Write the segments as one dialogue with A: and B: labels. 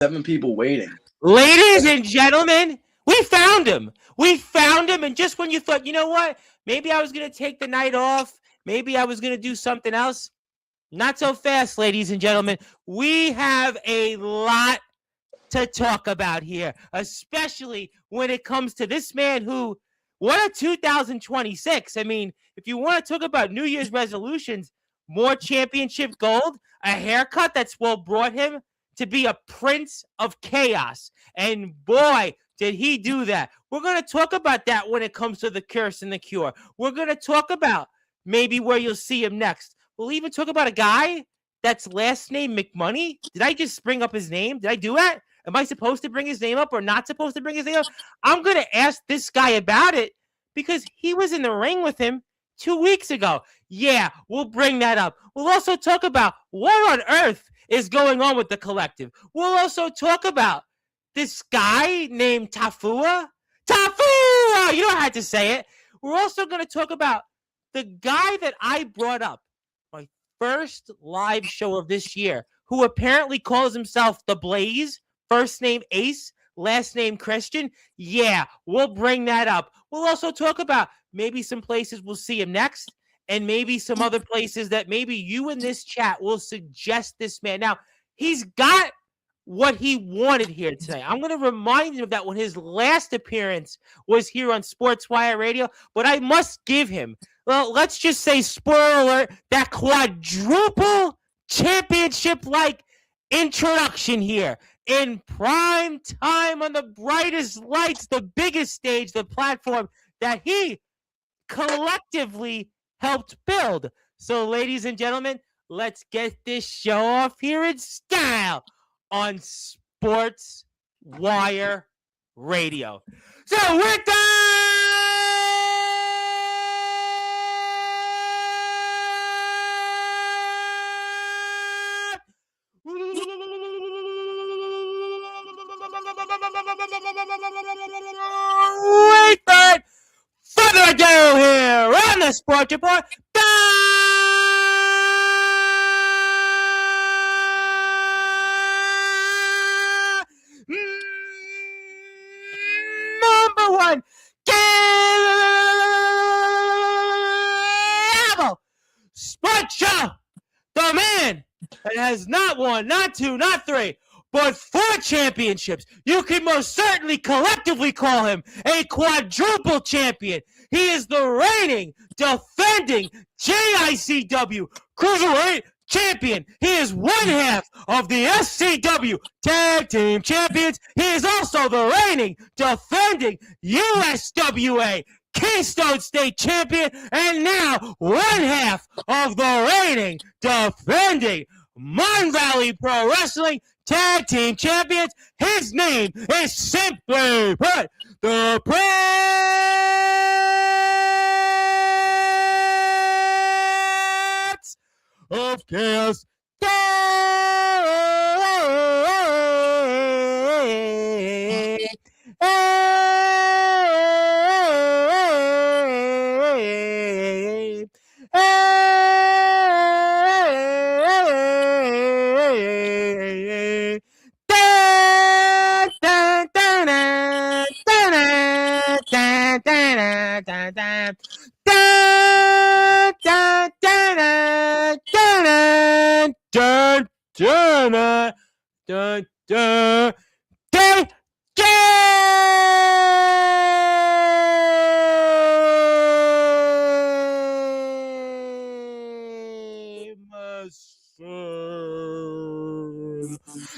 A: 7 people waiting.
B: Ladies and gentlemen, we found him. We found him. And just when you thought, you know what? Maybe I was going to take the night off. Maybe I was going to do something else. Not so fast, ladies and gentlemen. We have a lot to talk about here, especially when it comes to this man who, what a 2026. I mean, if you want to talk about New Year's resolutions, more championship gold, a haircut that's brought him to be a prince of chaos. And boy, did he do that. We're going to talk about that when it comes to the curse and the cure. We're going to talk about maybe where you'll see him next. We'll even talk about a guy that's last name McMoney. Did I just bring up his name? Did I do that? Am I supposed to bring his name up or not supposed to bring his name up? I'm going to ask this guy about it because he was in the ring with him 2 weeks ago. Yeah, we'll bring that up. We'll also talk about what on earth is going on with the collective. We'll also talk about this guy named Tafua. Tafua! You know how to say it. We're also going to talk about the guy that I brought up, my first live show of this year, who apparently calls himself The Blaze, first name Ace, last name Christian. Yeah, we'll bring that up. We'll also talk about maybe some places we'll see him next and maybe some other places that maybe you in this chat will suggest this man. Now, he's got what he wanted here tonight. I'm going to remind him of that when his last appearance was here on Sportswire Radio, but I must give him, well, let's just say, spoiler alert, that quadruple championship-like introduction here in prime time on the brightest lights, the biggest stage, the platform that he collectively helped build. So, ladies and gentlemen, let's get this show off here in style on Sportswire Radio. So, with that, without further ado here on the Sports Report, number one Gamble Sports Show, the man that has not one, not two, not three, but 4 championships. You can most certainly collectively call him a quadruple champion. He is the reigning, defending JICW Cruiserweight champion. He is one half of the SCW Tag Team Champions. He is also the reigning, defending USWA Keystone State Champion, and now one half of the reigning, defending Mon Valley Pro Wrestling Tag Team Champions. His name is simply put, the Prince of Chaos.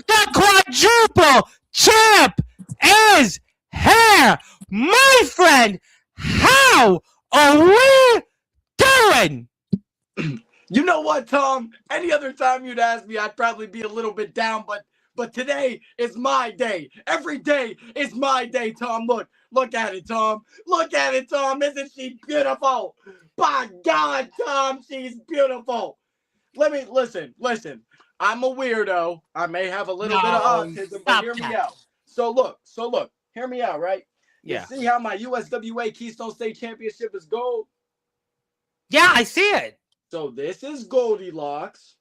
B: The quadruple champ is here, my friend. How are we doing?
A: You know what, Tom? Any other time you'd ask me, I'd probably be a little bit down, but today is my day. Every day is my day, Tom. Look at it, Tom. Look at it, Tom. Isn't she beautiful? By God, Tom, she's beautiful. Listen. I'm a weirdo. I may have a little bit of autism, but hear me out. So look, hear me out, right?
B: Yeah.
A: You see how my USWA Keystone State Championship is gold?
B: Yeah, I see it.
A: So this is Goldilocks.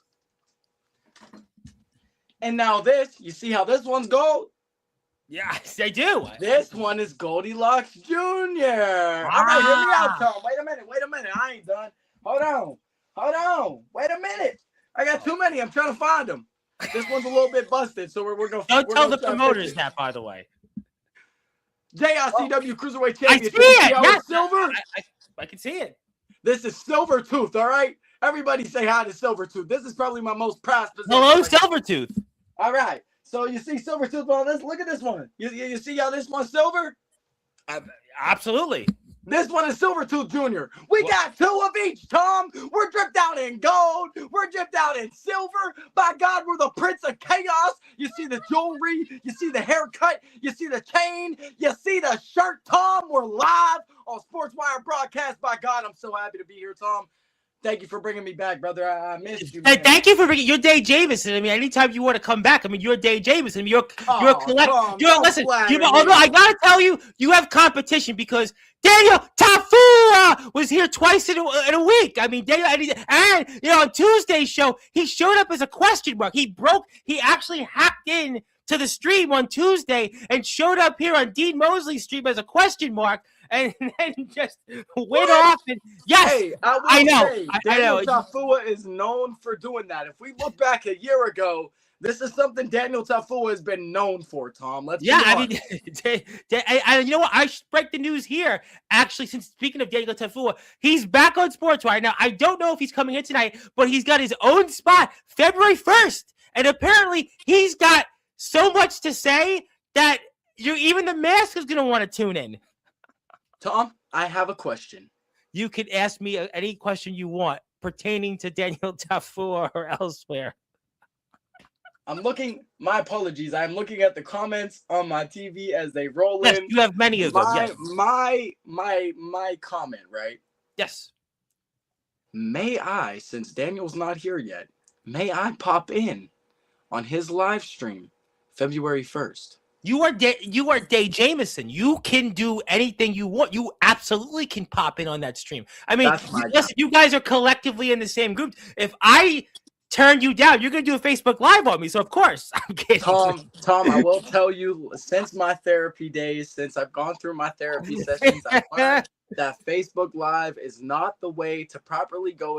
A: And now this, you see how this one's gold?
B: Yes, I do.
A: This one is Goldilocks Jr. All right, hear me out, Tom. Wait a minute. I ain't done. Hold on. Wait a minute. I got too many. I'm trying to find them. This one's a little bit busted, so we're going to...
B: Don't tell the promoters that, by the way.
A: JICW Cruiserweight Championship.
B: I see it. Yes.
A: Silver?
B: I can see it.
A: This is Silvertooth, all right? Everybody say hi to Silvertooth. This is probably my most prized possession.
B: Hello, Silvertooth.
A: All right. So you see Silvertooth on this. Look at this one. You see how this one's silver?
B: Absolutely.
A: This one is Silvertooth Jr. We got two of each, Tom. We're dripped out in gold. We're dripped out in silver. By God, we're the Prince of Chaos. You see the jewelry. You see the haircut. You see the chain. You see the shirt, Tom. We're live on Sportswire broadcast. By God, I'm so happy to be here, Tom. Thank you for bringing me back, brother. I missed you, man.
B: Thank you for bringing. You're Dave Jamison. I mean, anytime you want to come back, I mean, you're Dave Jamison. You're a collect. Listen. Although I gotta tell you, you have competition because Daniel Tafua was here twice in a week. I mean, Daniel, and on Tuesday's show, he showed up as a question mark. He actually hacked in to the stream on Tuesday and showed up here on Dean Mosley's stream as a question mark. And then just went off. And yes,
A: hey, I know. Daniel Tafua is known for doing that. If we look back a year ago, this is something Daniel Tafua has been known for, Tom.
B: I mean, you know what? I should break the news here. Actually, since speaking of Daniel Tafua, he's back on Sportswire. Now, I don't know if he's coming in tonight, but he's got his own spot February 1st. And apparently, he's got so much to say that even the mask is going to want to tune in.
A: Tom, I have a question.
B: You can ask me any question you want pertaining to Daniel Tafua or elsewhere.
A: My apologies. I'm looking at the comments on my TV as they roll in.
B: You have many of them. Yes.
A: My comment, right?
B: Yes.
A: May I, since Daniel's not here yet, may I pop in on his live stream February 1st?
B: You are Dave Jamison. You can do anything you want. You absolutely can pop in on that stream. I mean, listen, you guys are collectively in the same group. If I turn you down, you're going to do a Facebook Live on me. So, of course, I'm kidding.
A: Tom, I will tell you, since my therapy days, since I've gone through my therapy sessions, I've learned that Facebook Live is not the way to properly go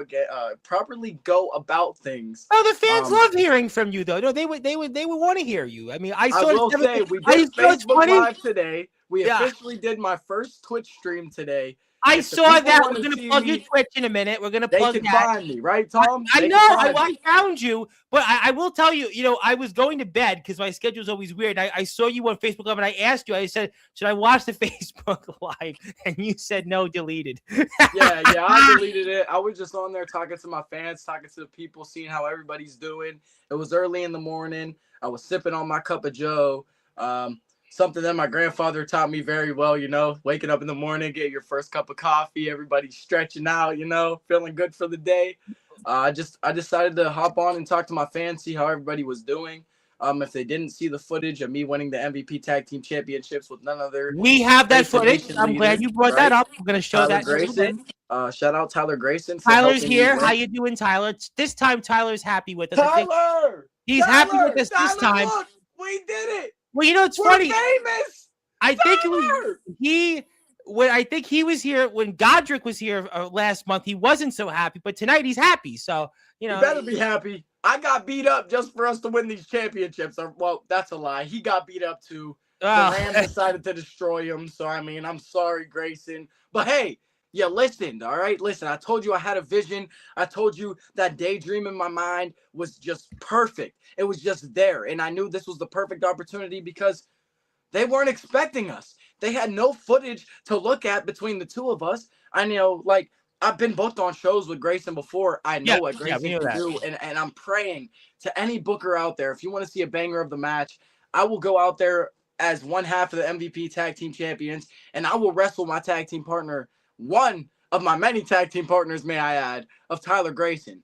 A: about things.
B: Oh, the fans love hearing from you, though. No, they would want to hear you. I mean, I
A: will say we did Facebook Live today. We officially did my first Twitch stream today.
B: I saw that. We're going to plug your Twitch in a minute. We're going to plug that.
A: They can find me, right, Tom?
B: I know. I found you. But I will tell you, I was going to bed because my schedule is always weird. I saw you on Facebook Live, and I asked you, I said, should I watch the Facebook Live? And you said, no, deleted.
A: Yeah, I deleted it. I was just on there talking to my fans, talking to the people, seeing how everybody's doing. It was early in the morning. I was sipping on my cup of joe. Something that my grandfather taught me very well, waking up in the morning, get your first cup of coffee, everybody stretching out, feeling good for the day. I decided to hop on and talk to my fans, see how everybody was doing. If they didn't see the footage of me winning the MVP Tag Team Championships with none other.
B: We have that footage. I'm glad you brought that up. We're going to show
A: Tyler Grayson. Shout out Tyler Grayson.
B: Tyler's here. How you doing, Tyler? This time, Tyler's happy with us.
A: Tyler!
B: He's happy with us this time.
A: Look, we did it.
B: Well, it's
A: We're
B: funny.
A: Famous.
B: I think he was here when Godric was here last month. He wasn't so happy, but tonight he's happy. So
A: you better be happy. I got beat up just for us to win these championships. Well, that's a lie. He got beat up too. The Rams decided to destroy him. So I mean, I'm sorry, Grayson. But hey, you listened, all right? Listen, I told you I had a vision. I told you that daydream in my mind was just perfect. It was just there. And I knew this was the perfect opportunity because they weren't expecting us. They had no footage to look at between the two of us. I know, I've been booked on shows with Grayson before. I know what Grayson can do. And I'm praying to any booker out there, if you want to see a banger of the match, I will go out there as one half of the MVP Tag Team Champions, and I will wrestle my tag team partner, one of my many tag team partners, may I add, of Tyler Grayson.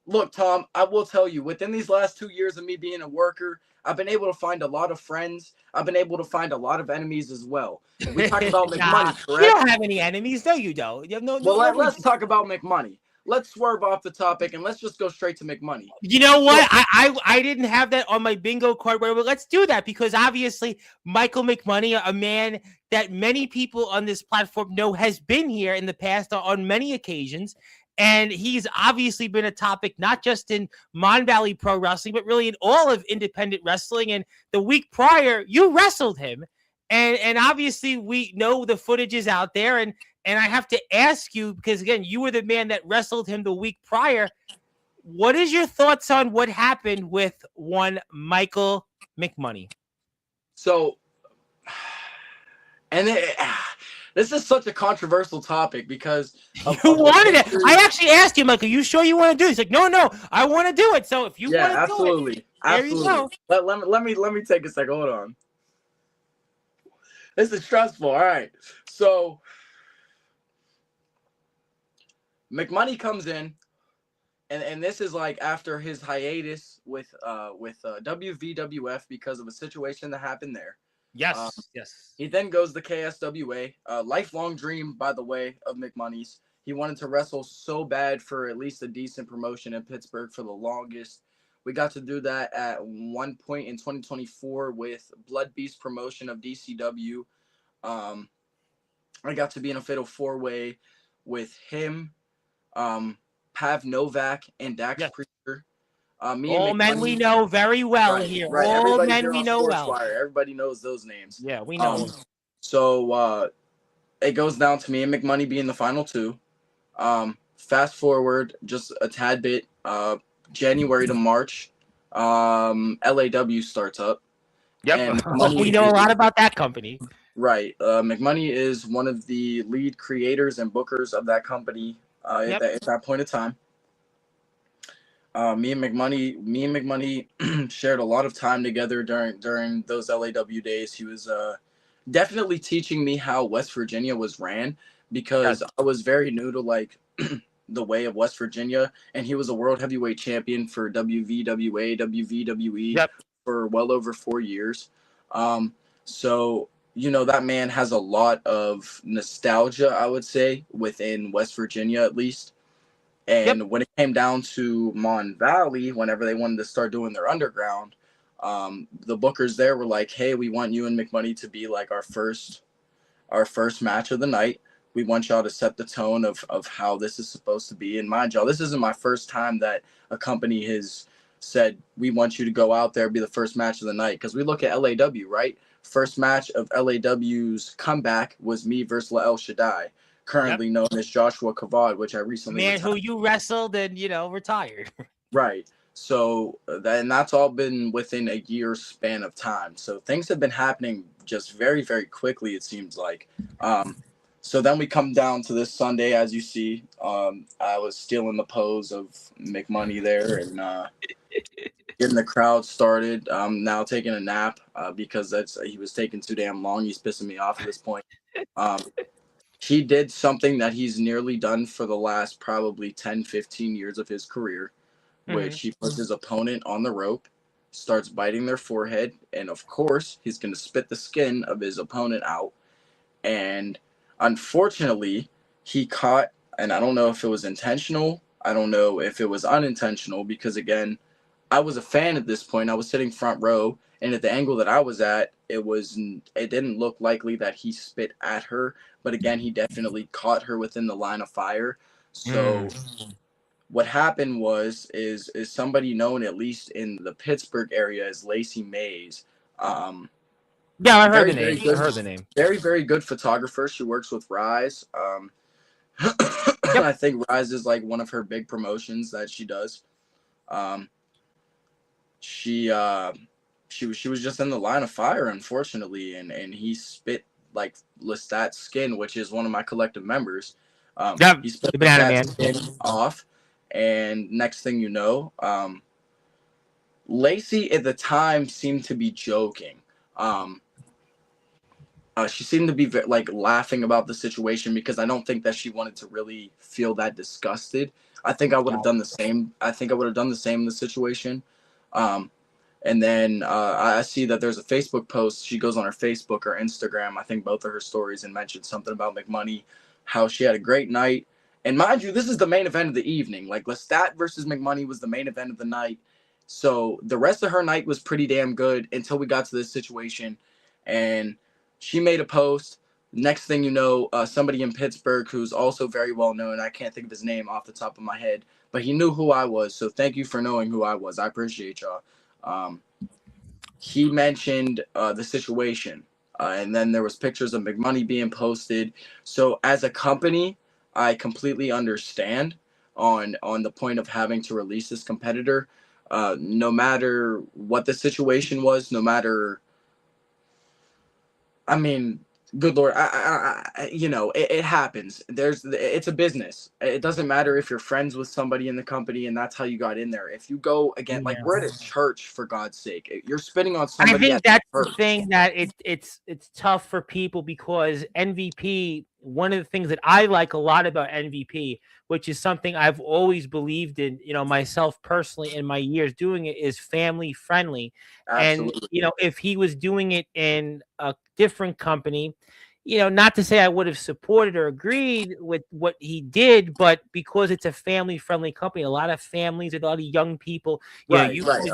A: Look, Tom, I will tell you, within these last 2 years of me being a worker, I've been able to find a lot of friends. I've been able to find a lot of enemies as well. We talked about McMoney, correct?
B: You don't have any enemies, no, you don't. You have no.
A: Well, let's talk about McMoney. let's swerve off the topic and let's just go straight to McMoney.
B: You know
A: So,
B: what? I didn't have that on my bingo card, but let's do that because obviously Michael McMoney, a man that many people on this platform know has been here in the past on many occasions. And he's obviously been a topic, not just in Mon Valley Pro Wrestling, but really in all of independent wrestling. And the week prior, you wrestled him. And obviously we know the footage is out there. And I have to ask you, because again, you were the man that wrestled him the week prior. What is your thoughts on what happened with one Michael McMoney?
A: So, and this is such a controversial topic because
B: you wanted it. I actually asked him, like, are you sure you want to do it? He's like, no, I want to do it. So if you want to
A: absolutely,
B: do it, there you go.
A: Let me take a second. Hold on. This is stressful. All right. So McMoney comes in. And this is like after his hiatus with WVWF because of a situation that happened there.
B: Yes.
A: He then goes to KSWA, lifelong dream, by the way, of McMoney's. He wanted to wrestle so bad for at least a decent promotion in Pittsburgh for the longest. We got to do that at one point in 2024 with Blood Beast promotion of DCW. I got to be in a fatal four-way with him, Pav Novak, and Dax Priester.
B: All men we know very well here.
A: Right.
B: All
A: Everybody
B: men we know well.
A: Everybody knows those names.
B: Yeah, we know.
A: So it goes down to me and McMoney being the final two. Fast forward just a tad bit. January to March, LAW starts up.
B: Yep. We know a lot about that company.
A: Right. McMoney is one of the lead creators and bookers of that company at that point in time. Me and McMoney shared a lot of time together during those LAW days. He was definitely teaching me how West Virginia was ran because I was very new to like the way of West Virginia, and he was a world heavyweight champion for WVWA, WVWE for well over 4 years. So you know, that man has a lot of nostalgia, I would say, within West Virginia at least. And when it came down to Mon Valley, whenever they wanted to start doing their underground, the bookers there were like, hey, we want you and McMoney to be like our first match of the night. We want y'all to set the tone of how this is supposed to be. And mind y'all, this isn't my first time that a company has said, we want you to go out there, be the first match of the night. Because we look at LAW, right? First match of LAW's comeback was me versus La El Shaddai, currently known as Joshua Kavad, which I recently
B: retired. Who you wrestled and, retired.
A: Right. So that's all been within a year span of time. So things have been happening just very, very quickly, it seems like. So then we come down to this Sunday, as you see. I was stealing the pose of McMoney there and getting the crowd started. I'm now taking a nap because he was taking too damn long. He's pissing me off at this point. He did something that he's nearly done for the last probably 10, 15 years of his career, which he puts his opponent on the rope, starts biting their forehead, and of course, he's going to spit the skin of his opponent out. And unfortunately, he caught, and I don't know if it was intentional. I don't know if it was unintentional because, again, I was a fan at this point. I was sitting front row, and at the angle that I was at, it didn't look likely that he spit at her. But again, he definitely caught her within the line of fire. So what happened is somebody known, at least in the Pittsburgh area, as Lacey Mays.
B: Yeah, I heard the name.
A: Very, very good photographer. She works with Rise. I think Rise is like one of her big promotions that she does. She was just in the line of fire, unfortunately, and he spit like Lestat's skin, which is one of my collective members. He spit Lestat's skin off, and next thing you know, Lacey at the time seemed to be joking. She seemed to be like laughing about the situation because I don't think that she wanted to really feel that disgusted. I think I would have done the same. I think I would have done the same in the situation. And then I see that there's a Facebook post. She goes on her Facebook or Instagram, I think both of her stories, and mentioned something about McMoney, how she had a great night And mind you, this is the main event of the evening. Like Lestat versus McMoney was the main event of the night. So the rest of her night was pretty damn good until we got to this situation. And she made a post. Next thing you know, somebody in Pittsburgh who's also very well known, I can't think of his name off the top of my head, but he knew who I was. So thank you for knowing who I was. I appreciate y'all. He mentioned the situation. And then there was pictures of McMoney being posted. So as a company, I completely understand on the point of having to release this competitor. No matter what the situation was, no matter, I mean, good Lord, it happens. It's a business. It doesn't matter if you're friends with somebody in the company and that's how you got in there. If you go again, like we're at a church, for God's sake, you're spitting on
B: I
A: somebody.
B: think that's the thing, that it's tough for people, because MVP, one of the things that I like a lot about MVP, which is something I've always believed in, myself personally in my years doing it, is family friendly.
A: Absolutely.
B: And, if he was doing it in a different company, not to say I would have supported or agreed with what he did, but because it's a family-friendly company, a lot of families, a lot of young people,
A: right. There's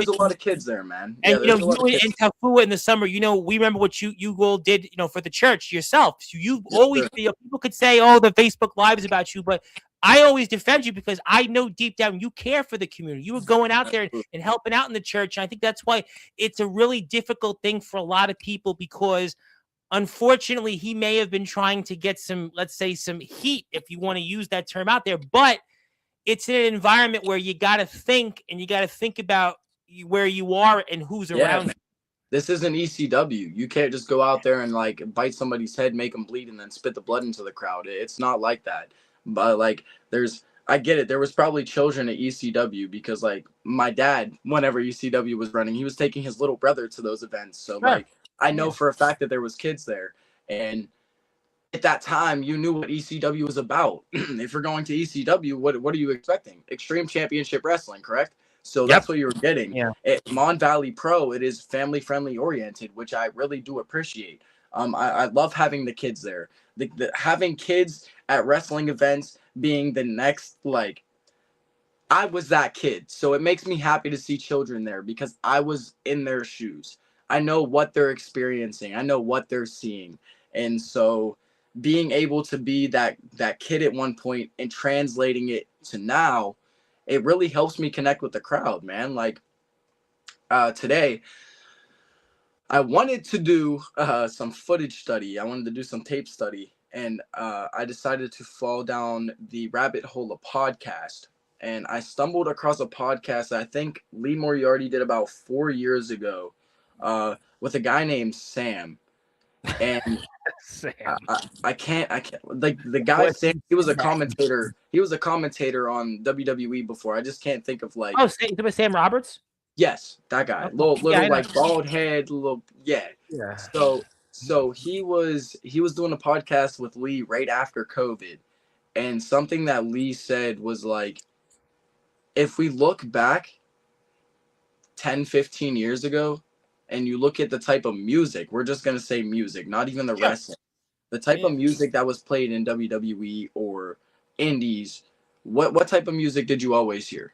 A: a lot of kids there, man.
B: And you and Tafua in the summer, we remember what you all did, for the church yourself. So you've always, people could say, "Oh, the Facebook Lives about you," but I always defend you because I know deep down you care for the community. You were going out there and helping out in the church, and I think that's why it's a really difficult thing for a lot of people, because unfortunately, he may have been trying to get some, let's say, some heat, if you want to use that term out there, but it's in an environment where you got to think, and you got to think about where you are and who's around you.
A: This isn't ECW. You can't just go out there and like bite somebody's head, make them bleed, and then spit the blood into the crowd. It's not like that. But like, I get it. There was probably children at ECW because like my dad, whenever ECW was running, he was taking his little brother to those events. So like, I know for a fact that there was kids there, and at that time you knew what ECW was about. If you're going to ECW, what are you expecting? Extreme Championship Wrestling, correct? So that's what you were getting. At Mon Valley Pro, it is family friendly oriented, which I really do appreciate. I love having the kids there. Having kids at wrestling events being the next, like, I was that kid. So it makes me happy to see children there because I was in their shoes. I know what they're experiencing. I know what they're seeing. And so being able to be that kid at one point and translating it to now, it really helps me connect with the crowd, man. Like today, I wanted to do some footage study. I wanted to do some tape study. And I decided to fall down the rabbit hole of podcast. And I stumbled across a podcast that I think Lee Moriarty did about 4 years ago with a guy named Sam. And
B: Sam.
A: I can't like the guy Sam, he was a commentator. He was a commentator on WWE before. I just can't think of like.
B: Oh, Sam Roberts?
A: Yes, that guy. Little like bald head, little yeah. So he was doing a podcast with Lee right after COVID. And something that Lee said was like, if we look back 10, 15 years ago, and you look at the type of music, we're just going to say music, not even the wrestling. The type of music that was played in WWE or indies, what type of music did you always hear?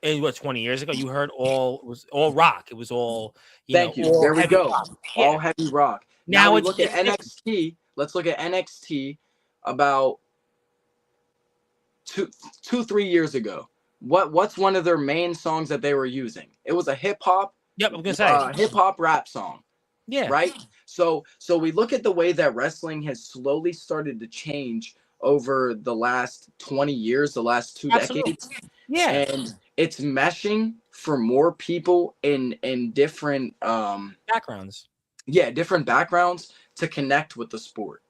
B: It was 20 years ago. You heard it was all rock. It was all,
A: Thank you. There we go. All heavy rock. Now we look at NXT. Let's look at NXT about 3 years ago. What's one of their main songs that they were using? It was a hip hop.
B: Yep, I'm gonna say
A: hip hop rap song.
B: Yeah.
A: Right. So we look at the way that wrestling has slowly started to change over the last 20 years, the last 2 decades.
B: Yeah.
A: And it's meshing for more people in different
B: backgrounds.
A: Yeah, different backgrounds to connect with the sport.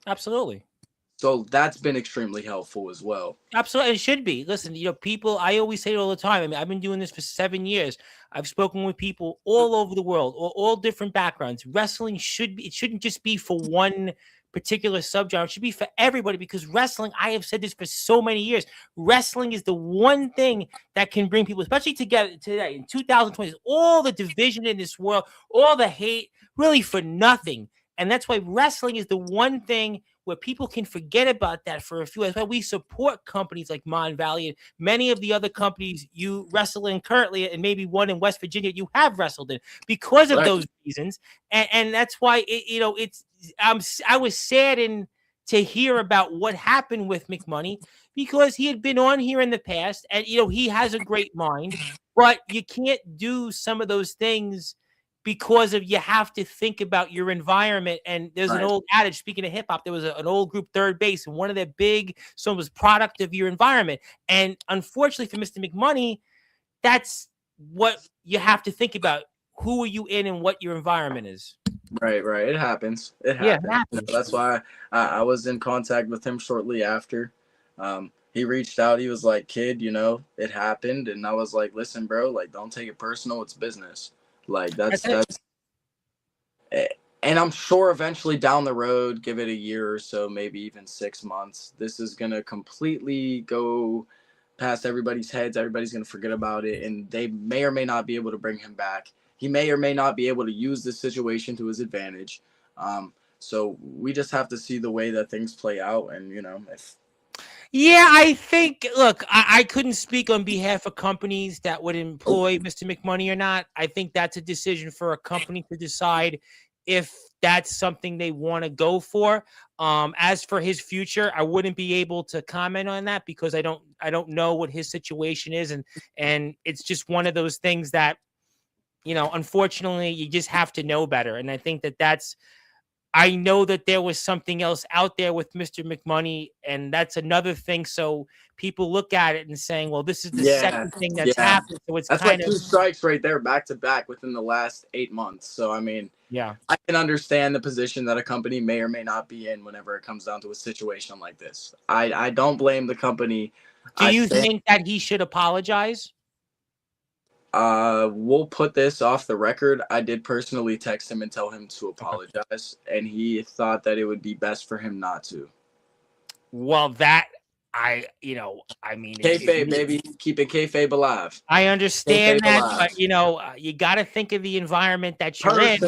B: Absolutely.
A: So that's been extremely helpful as well.
B: Absolutely. It should be. Listen, people, I always say it all the time. I mean, I've been doing this for 7 years. I've spoken with people all over the world, all different backgrounds. Wrestling shouldn't just be for one particular subgenre. It should be for everybody, because wrestling, I have said this for so many years, wrestling is the one thing that can bring people, especially together today in 2020, all the division in this world, all the hate, really for nothing. And that's why wrestling is the one thing where people can forget about that for a few. That's why we support companies like Mon Valley and many of the other companies you wrestle in currently, and maybe one in West Virginia you have wrestled in because of those reasons. And that's why I was saddened to hear about what happened with McMoney, because he had been on here in the past, and he has a great mind, but you can't do some of those things because of you have to think about your environment. And there's an old adage, speaking of hip hop, there was an old group, Third Base, and one of their big songs was product of your environment. And unfortunately for Mr. McMoney, that's what you have to think about. Who are you in and what your environment is.
A: Right. It happens. It happens. That's why I was in contact with him shortly after. He reached out. He was like, "Kid, it happened." And I was like, "Listen, bro, like, don't take it personal. It's business." Like, that's and I'm sure eventually down the road, give it a year or so, maybe even 6 months, this is going to completely go past everybody's heads. Everybody's going to forget about it, and they may or may not be able to bring him back. He may or may not be able to use this situation to his advantage. So we just have to see the way that things play out. And, if.
B: Yeah, I think, look, I couldn't speak on behalf of companies that would employ Mr. McMoney or not. I think that's a decision for a company to decide if that's something they want to go for. As for his future, I wouldn't be able to comment on that because I don't know what his situation is. And it's just one of those things that, unfortunately, you just have to know better. And I think I know that there was something else out there with Mr. McMoney, and that's another thing. So people look at it and saying, well, this is the second thing that's happened. So it's
A: that's kind of 2 strikes right there, back to back within the last 8 months. So, I mean, I can understand the position that a company may or may not be in whenever it comes down to a situation like this. I don't blame the company.
B: Do you think that he should apologize?
A: We'll put this off the record. I did personally text him and tell him to apologize, and he thought that it would be best for him not to.
B: Well, I mean,
A: kayfabe, baby, keeping kayfabe alive.
B: I understand that, but you got to think of the environment that you're in.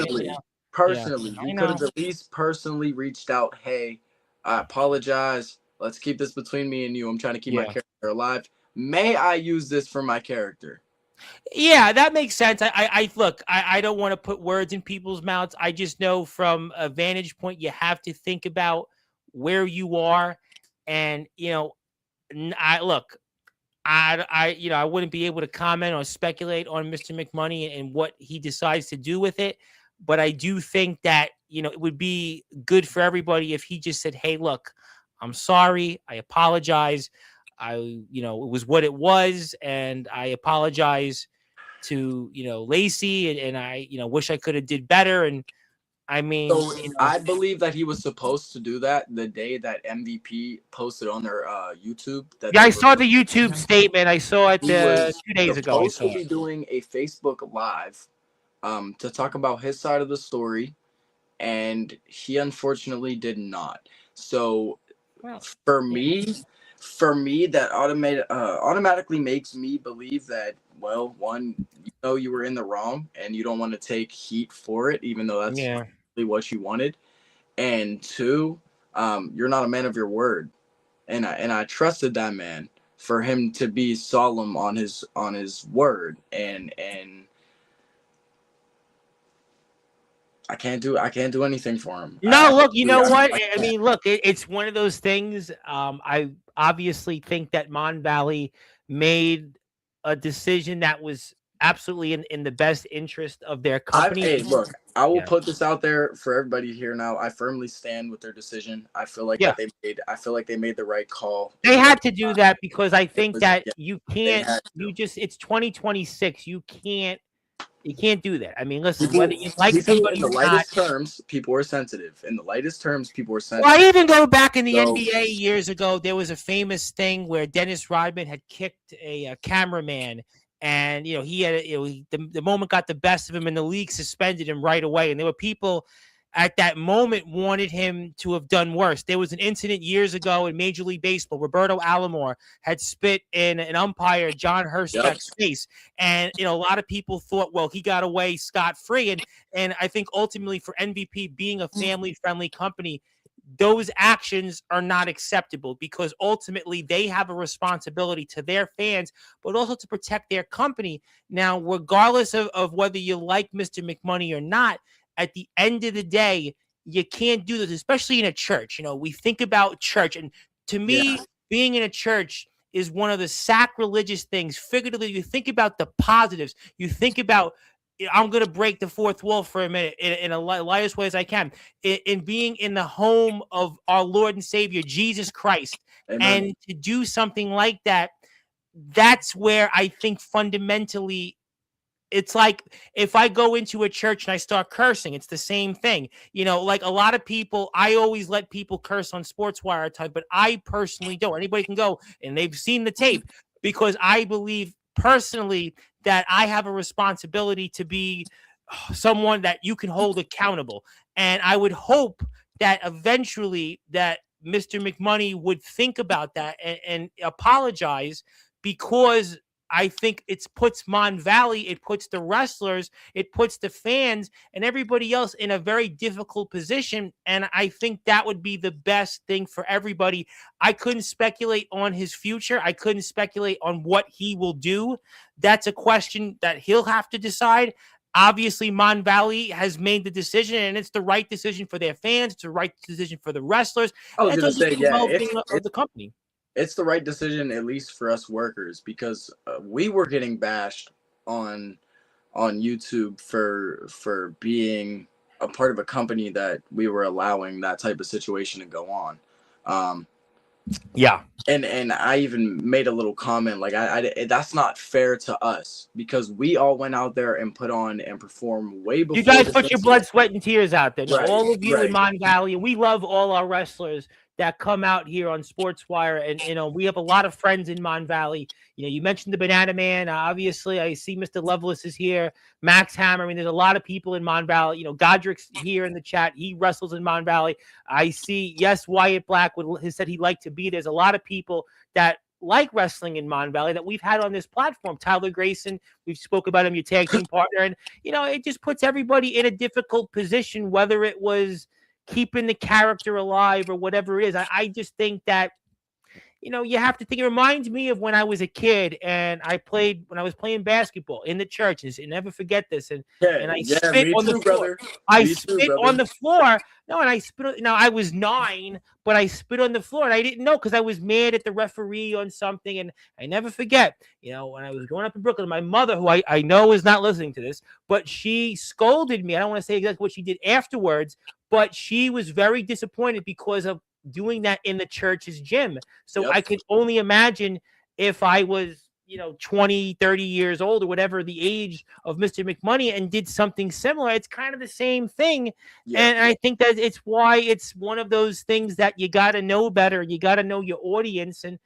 A: Personally, you could have at least personally reached out. Hey, I apologize. Let's keep this between me and you. I'm trying to keep my character alive. May I use this for my character?
B: Yeah, that makes sense. I don't want to put words in people's mouths. I just know from a vantage point, you have to think about where you are. And, I wouldn't be able to comment or speculate on Mr. McMoney and what he decides to do with it. But I do think that, it would be good for everybody if he just said, hey, look, I'm sorry. I apologize. It was what it was, and I apologize to, Lacey, and I, wish I could have did better. And I mean,
A: I believe that he was supposed to do that the day that MVP posted on their YouTube.
B: I saw the YouTube statement. I saw it 2 days ago.
A: He was supposed to be doing a Facebook Live to talk about his side of the story, and he unfortunately did not. So for me, that automatically makes me believe that, well, one, you were in the wrong and you don't want to take heat for it, even though that's really what you wanted. And 2, you're not a man of your word. And I trusted that man for him to be solemn on his word. And I can't do anything for him.
B: No, look, you know what? I mean, look, it's one of those things. I obviously think that Mon Valley made a decision that was absolutely in the best interest of their company.
A: I will put this out there for everybody here now. I firmly stand with their decision. I feel like they made the right call.
B: They had to do that because I think that you can't. It's 2026. You can't do that. I mean, listen, whether you like somebody
A: in the lightest terms, people were sensitive. In the lightest terms, people were sensitive.
B: Well, I even go back in the NBA years ago. There was a famous thing where Dennis Rodman had kicked a cameraman, and he had the moment got the best of him, and the league suspended him right away. And there were people at that moment wanted him to have done worse. There was an incident years ago in Major League Baseball. Roberto Alomar had spit in an umpire, John Hurst's face. And, a lot of people thought, well, he got away scot-free. And I think ultimately for MVP being a family-friendly company, those actions are not acceptable because ultimately they have a responsibility to their fans, but also to protect their company. Now, regardless of whether you like Mr. McMoney or not, at the end of the day, you can't do this, especially in a church. We think about church, and to
A: Yeah.
B: me, being in a church is one of the sacrilegious things. Figuratively, you think about the positives. You think about, I'm going to break the fourth wall for a minute in a lightest way as I can. In being in the home of our Lord and Savior, Jesus Christ,
A: Amen.
B: and to do something like that, that's where I think fundamentally it's like if I go into a church and I start cursing, it's the same thing. Like a lot of people, I always let people curse on Sportswire type, but I personally don't. Anybody can go and they've seen the tape because I believe personally that I have a responsibility to be someone that you can hold accountable. And I would hope that eventually that Mr. McMoney would think about that and apologize, because I think it puts Mon Valley, it puts the wrestlers, it puts the fans and everybody else in a very difficult position. And I think that would be the best thing for everybody. I couldn't speculate on his future. I couldn't speculate on what he will do. That's a question that he'll have to decide. Obviously, Mon Valley has made the decision, and it's the right decision for their fans. It's the right decision for the wrestlers.
A: I was
B: And
A: gonna
B: it's also
A: say,
B: for the
A: yeah,
B: well-being of the company.
A: it's the right decision, at least for us workers, because we were getting bashed on YouTube for being a part of a company that we were allowing that type of situation to go on. Um,
B: Yeah.
A: and I even made a little comment like I that's not fair to us because we all went out there and put on and performed way
B: You
A: before
B: guys
A: this
B: put your
A: incident.
B: blood, sweat, and tears out there. No,
A: Right,
B: all of you in
A: right.
B: Mon Valley, and we love all our wrestlers that come out here on Sportswire. And we have a lot of friends in Mon Valley. You mentioned the Banana Man. Obviously, I see Mr. Loveless is here. Max Hammer. I mean, there's a lot of people in Mon Valley. Godrick's here in the chat. He wrestles in Mon Valley. I see. Yes, Wyatt Blackwood has said he'd like to be. There's a lot of people that like wrestling in Mon Valley that we've had on this platform. Tyler Grayson, we've spoke about him, your tag team partner, and it just puts everybody in a difficult position, whether it was keeping the character alive or whatever it is. I just think that you have to think. It reminds me of when I was a kid and when I was playing basketball in the churches. And never forget this. And I
A: Yeah,
B: spit
A: me
B: on the
A: too,
B: floor.
A: brother.
B: I
A: Me too,
B: spit on
A: brother.
B: the floor. No, and I spit. Now I was 9, but I spit on the floor, and I didn't know because I was mad at the referee on something. And I never forget. When I was growing up in Brooklyn, my mother, who I know is not listening to this, but she scolded me. I don't want to say exactly what she did afterwards, but she was very disappointed because of doing that in the church's gym. So
A: Yep.
B: I could only imagine if I was, 20, 30 years old or whatever the age of Mr. McMoney and did something similar. It's kind of the same thing.
A: Yeah.
B: And I think that it's why it's one of those things that you got to know better. You got to know your audience. And,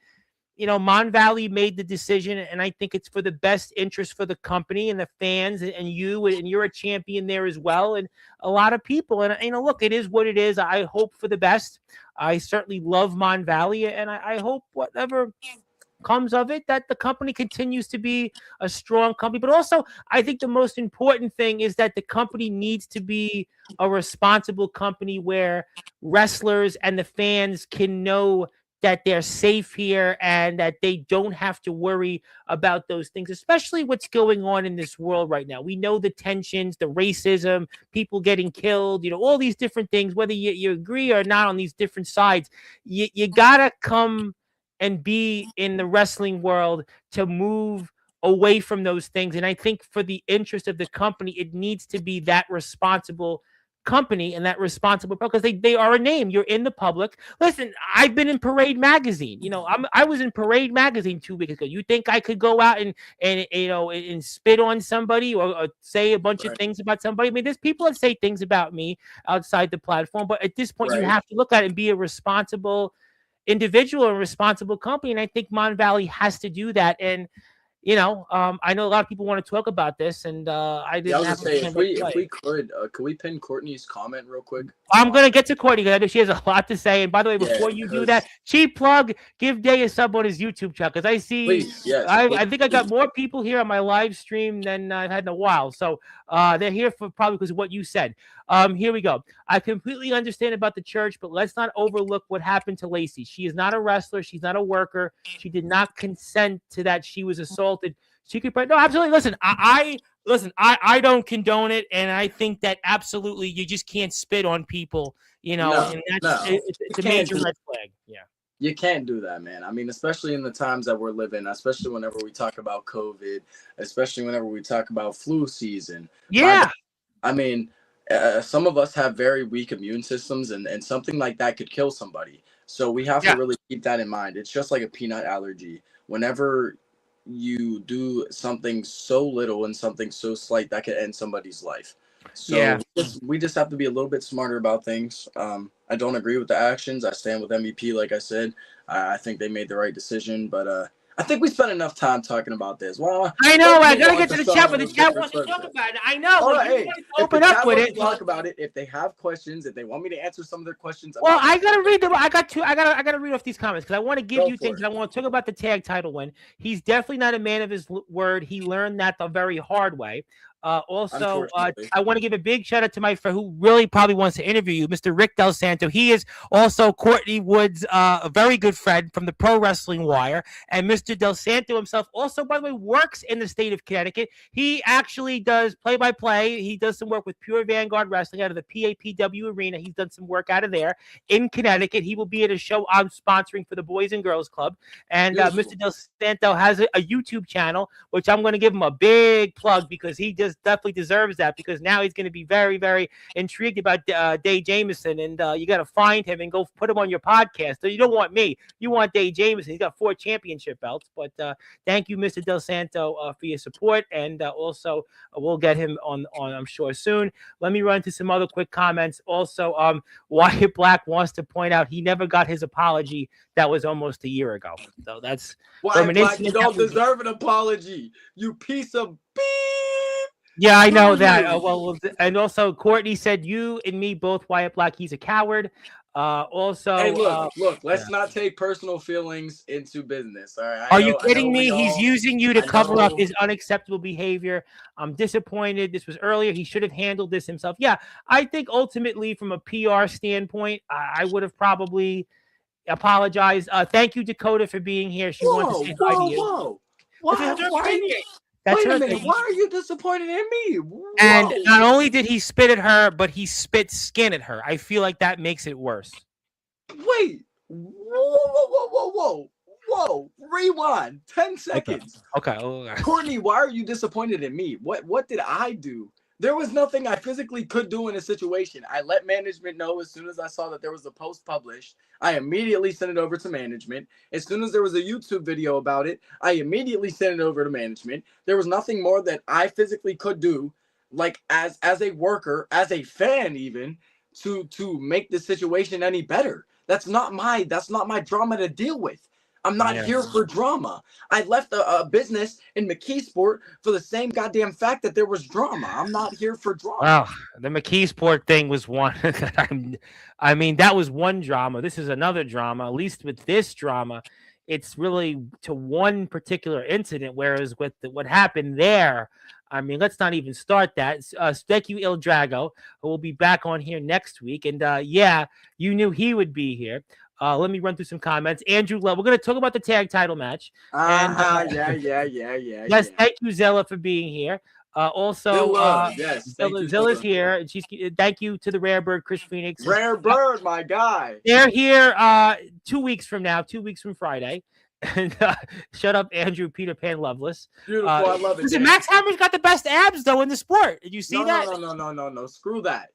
B: Mon Valley made the decision, and I think it's for the best interest for the company and the fans and you, and you're a champion there as well. And a lot of people, and, look, it is what it is. I hope for the best. I certainly love Mon Valley, and I hope whatever comes of it, that the company continues to be a strong company. But also, I think the most important thing is that the company needs to be a responsible company where wrestlers and the fans can know that they're safe here and that they don't have to worry about those things, especially what's going on in this world right now. We know the tensions, the racism, people getting killed, all these different things, whether you agree or not on these different sides. You got to come and be in the wrestling world to move away from those things. And I think for the interest of the company, it needs to be that responsible company and that responsible, because they are a name. You're in the public. Listen, I've been in Parade magazine. I was in Parade magazine 2 weeks ago. You think I could go out and spit on somebody or say a bunch of things about somebody? I mean, there's people that say things about me outside the platform, but at this point, you have to look at it and be a responsible individual and responsible company. And I think Mon Valley has to do that. And I know a lot of people want to talk about this, and I
A: Yeah, I
B: didn't
A: was
B: have
A: gonna say
B: a
A: if we could we pin Courtney's comment real quick?
B: I'm going to get to Courtney because I know she has a lot to say. And by the way,
A: Yeah,
B: before you do
A: because
B: that, cheap plug, give Day a sub on his YouTube channel because I see,
A: please, yes,
B: I
A: please.
B: think I got more people here on my live stream than I've had in a while. So they're here for probably because of what you said. Here we go. I completely understand about the church, but let's not overlook what happened to Lacey. She is not a wrestler. She's not a worker. She did not consent to that. She was assaulted. She could, no, absolutely. Listen, I don't condone it, and I think that absolutely you just can't spit on people,
A: No,
B: and that's
A: no,
B: it's a
A: you can't
B: major
A: do
B: red flag. Yeah.
A: you can't do that, man. I mean, especially in the times that we're living, especially whenever we talk about COVID, especially whenever we talk about flu season. My God,
B: Yeah.
A: I mean, some of us have very weak immune systems, and something like that could kill somebody. So we have to
B: Yeah.
A: really keep that in mind. It's just like a peanut allergy. Whenever you do something so little and something so slight, that could end somebody's life. So
B: Yeah.
A: we just have to be a little bit smarter about things. I don't agree with the actions. I stand with MVP, like I said. I think they made the right decision, but I think we spent enough time talking about this. Well,
B: I know.
A: let's
B: I
A: move
B: gotta
A: on
B: get
A: to
B: to the chat,
A: some
B: but the chat
A: different
B: wants to talk
A: subjects.
B: about it. I know.
A: All
B: Well,
A: right,
B: you
A: hey,
B: wanted to
A: if the
B: open up
A: chat
B: with
A: wants
B: it.
A: to talk about it, if they have questions, if they want me to answer some of their questions,
B: Well,
A: about
B: I gotta read them. I gotta read off these comments because I want to give
A: go
B: you
A: for
B: things.
A: it.
B: I want to talk about the tag title win. He's definitely not a man of his word. He learned that the very hard way. Also,
A: Unfortunately,
B: I want to give a big shout out to my friend who really probably wants to interview you, Mr. Rick Del Santo. He is also Courtney Wood's a very good friend from the Pro Wrestling Wire, and Mr. Del Santo himself also, by the way, works in the state of Connecticut. He actually does play-by-play. He does some work with Pure Vanguard Wrestling out of the PAPW Arena. He's done some work out of there in Connecticut. He will be at a show I'm sponsoring for the Boys and Girls Club. And
A: beautiful.
B: Mr. Del Santo has a YouTube channel, which I'm going to give him a big plug because he just definitely deserves that because now he's going to be very, very intrigued about Dave Jamison. And you got to find him and go put him on your podcast. So you don't want me. You want Dave Jamison. He's got 4 championship belts. But thank you, Mr. Del Santo, for your support. And also, we'll get him on, I'm sure, soon. Let me run to some other quick comments. Also, Wyatt Black wants to point out he never got his apology. That was almost a year ago. So that's
A: Why, Black, you don't deserve an apology, you piece of beep.
B: Yeah, I know that. And also Courtney said you and me both, Wyatt Black, he's a coward. Also,
A: hey, look, let's not take personal feelings into business. All right.
B: Are you kidding me? He's using you to cover up his unacceptable behavior. I'm disappointed. This was earlier. He should have handled this himself. Yeah, I think ultimately, from a PR standpoint, I would have probably apologized. Thank you, Dakota, for being here. She wanted to say hi to you.
A: Whoa. Why?
B: That's
A: Wait a minute. Why are you disappointed in me? Whoa.
B: And not only did he spit at her, but he spit skin at her. I feel like that makes it worse.
A: Wait. Whoa. Rewind. 10 seconds.
B: Okay.
A: Courtney, why are you disappointed in me? What did I do? There was nothing I physically could do in a situation. I let management know as soon as I saw that there was a post published. I immediately sent it over to management. As soon as there was a YouTube video about it, I immediately sent it over to management. There was nothing more that I physically could do, like as a worker, as a fan even, to make the situation any better. That's not my drama to deal with. I'm not here for drama. I left a business in McKeesport for the same goddamn fact that there was drama. I'm not here for drama.
B: Well, the McKeesport thing was one. I mean, that was one drama. This is another drama. At least with this drama, it's really to one particular incident. Whereas with what happened there, I mean, let's not even start that. Thank you, Il Drago, who will be back on here next week. And yeah, you knew he would be here. Let me run through some comments. Andrew Love, we're going to talk about the tag title match.
A: Yeah.
B: Yes, thank you, Zella, for being here. Also, Zilla's here. And she's thank you to the Rare Bird, Chris Phoenix.
A: Rare Bird, my guy.
B: They're here 2 weeks from now, 2 weeks from Friday. And shut up, Andrew Peter Pan Loveless.
A: Beautiful, I love it.
B: Listen, Max Hammer's got the best abs though in the sport. Did you see that?
A: No. Screw that.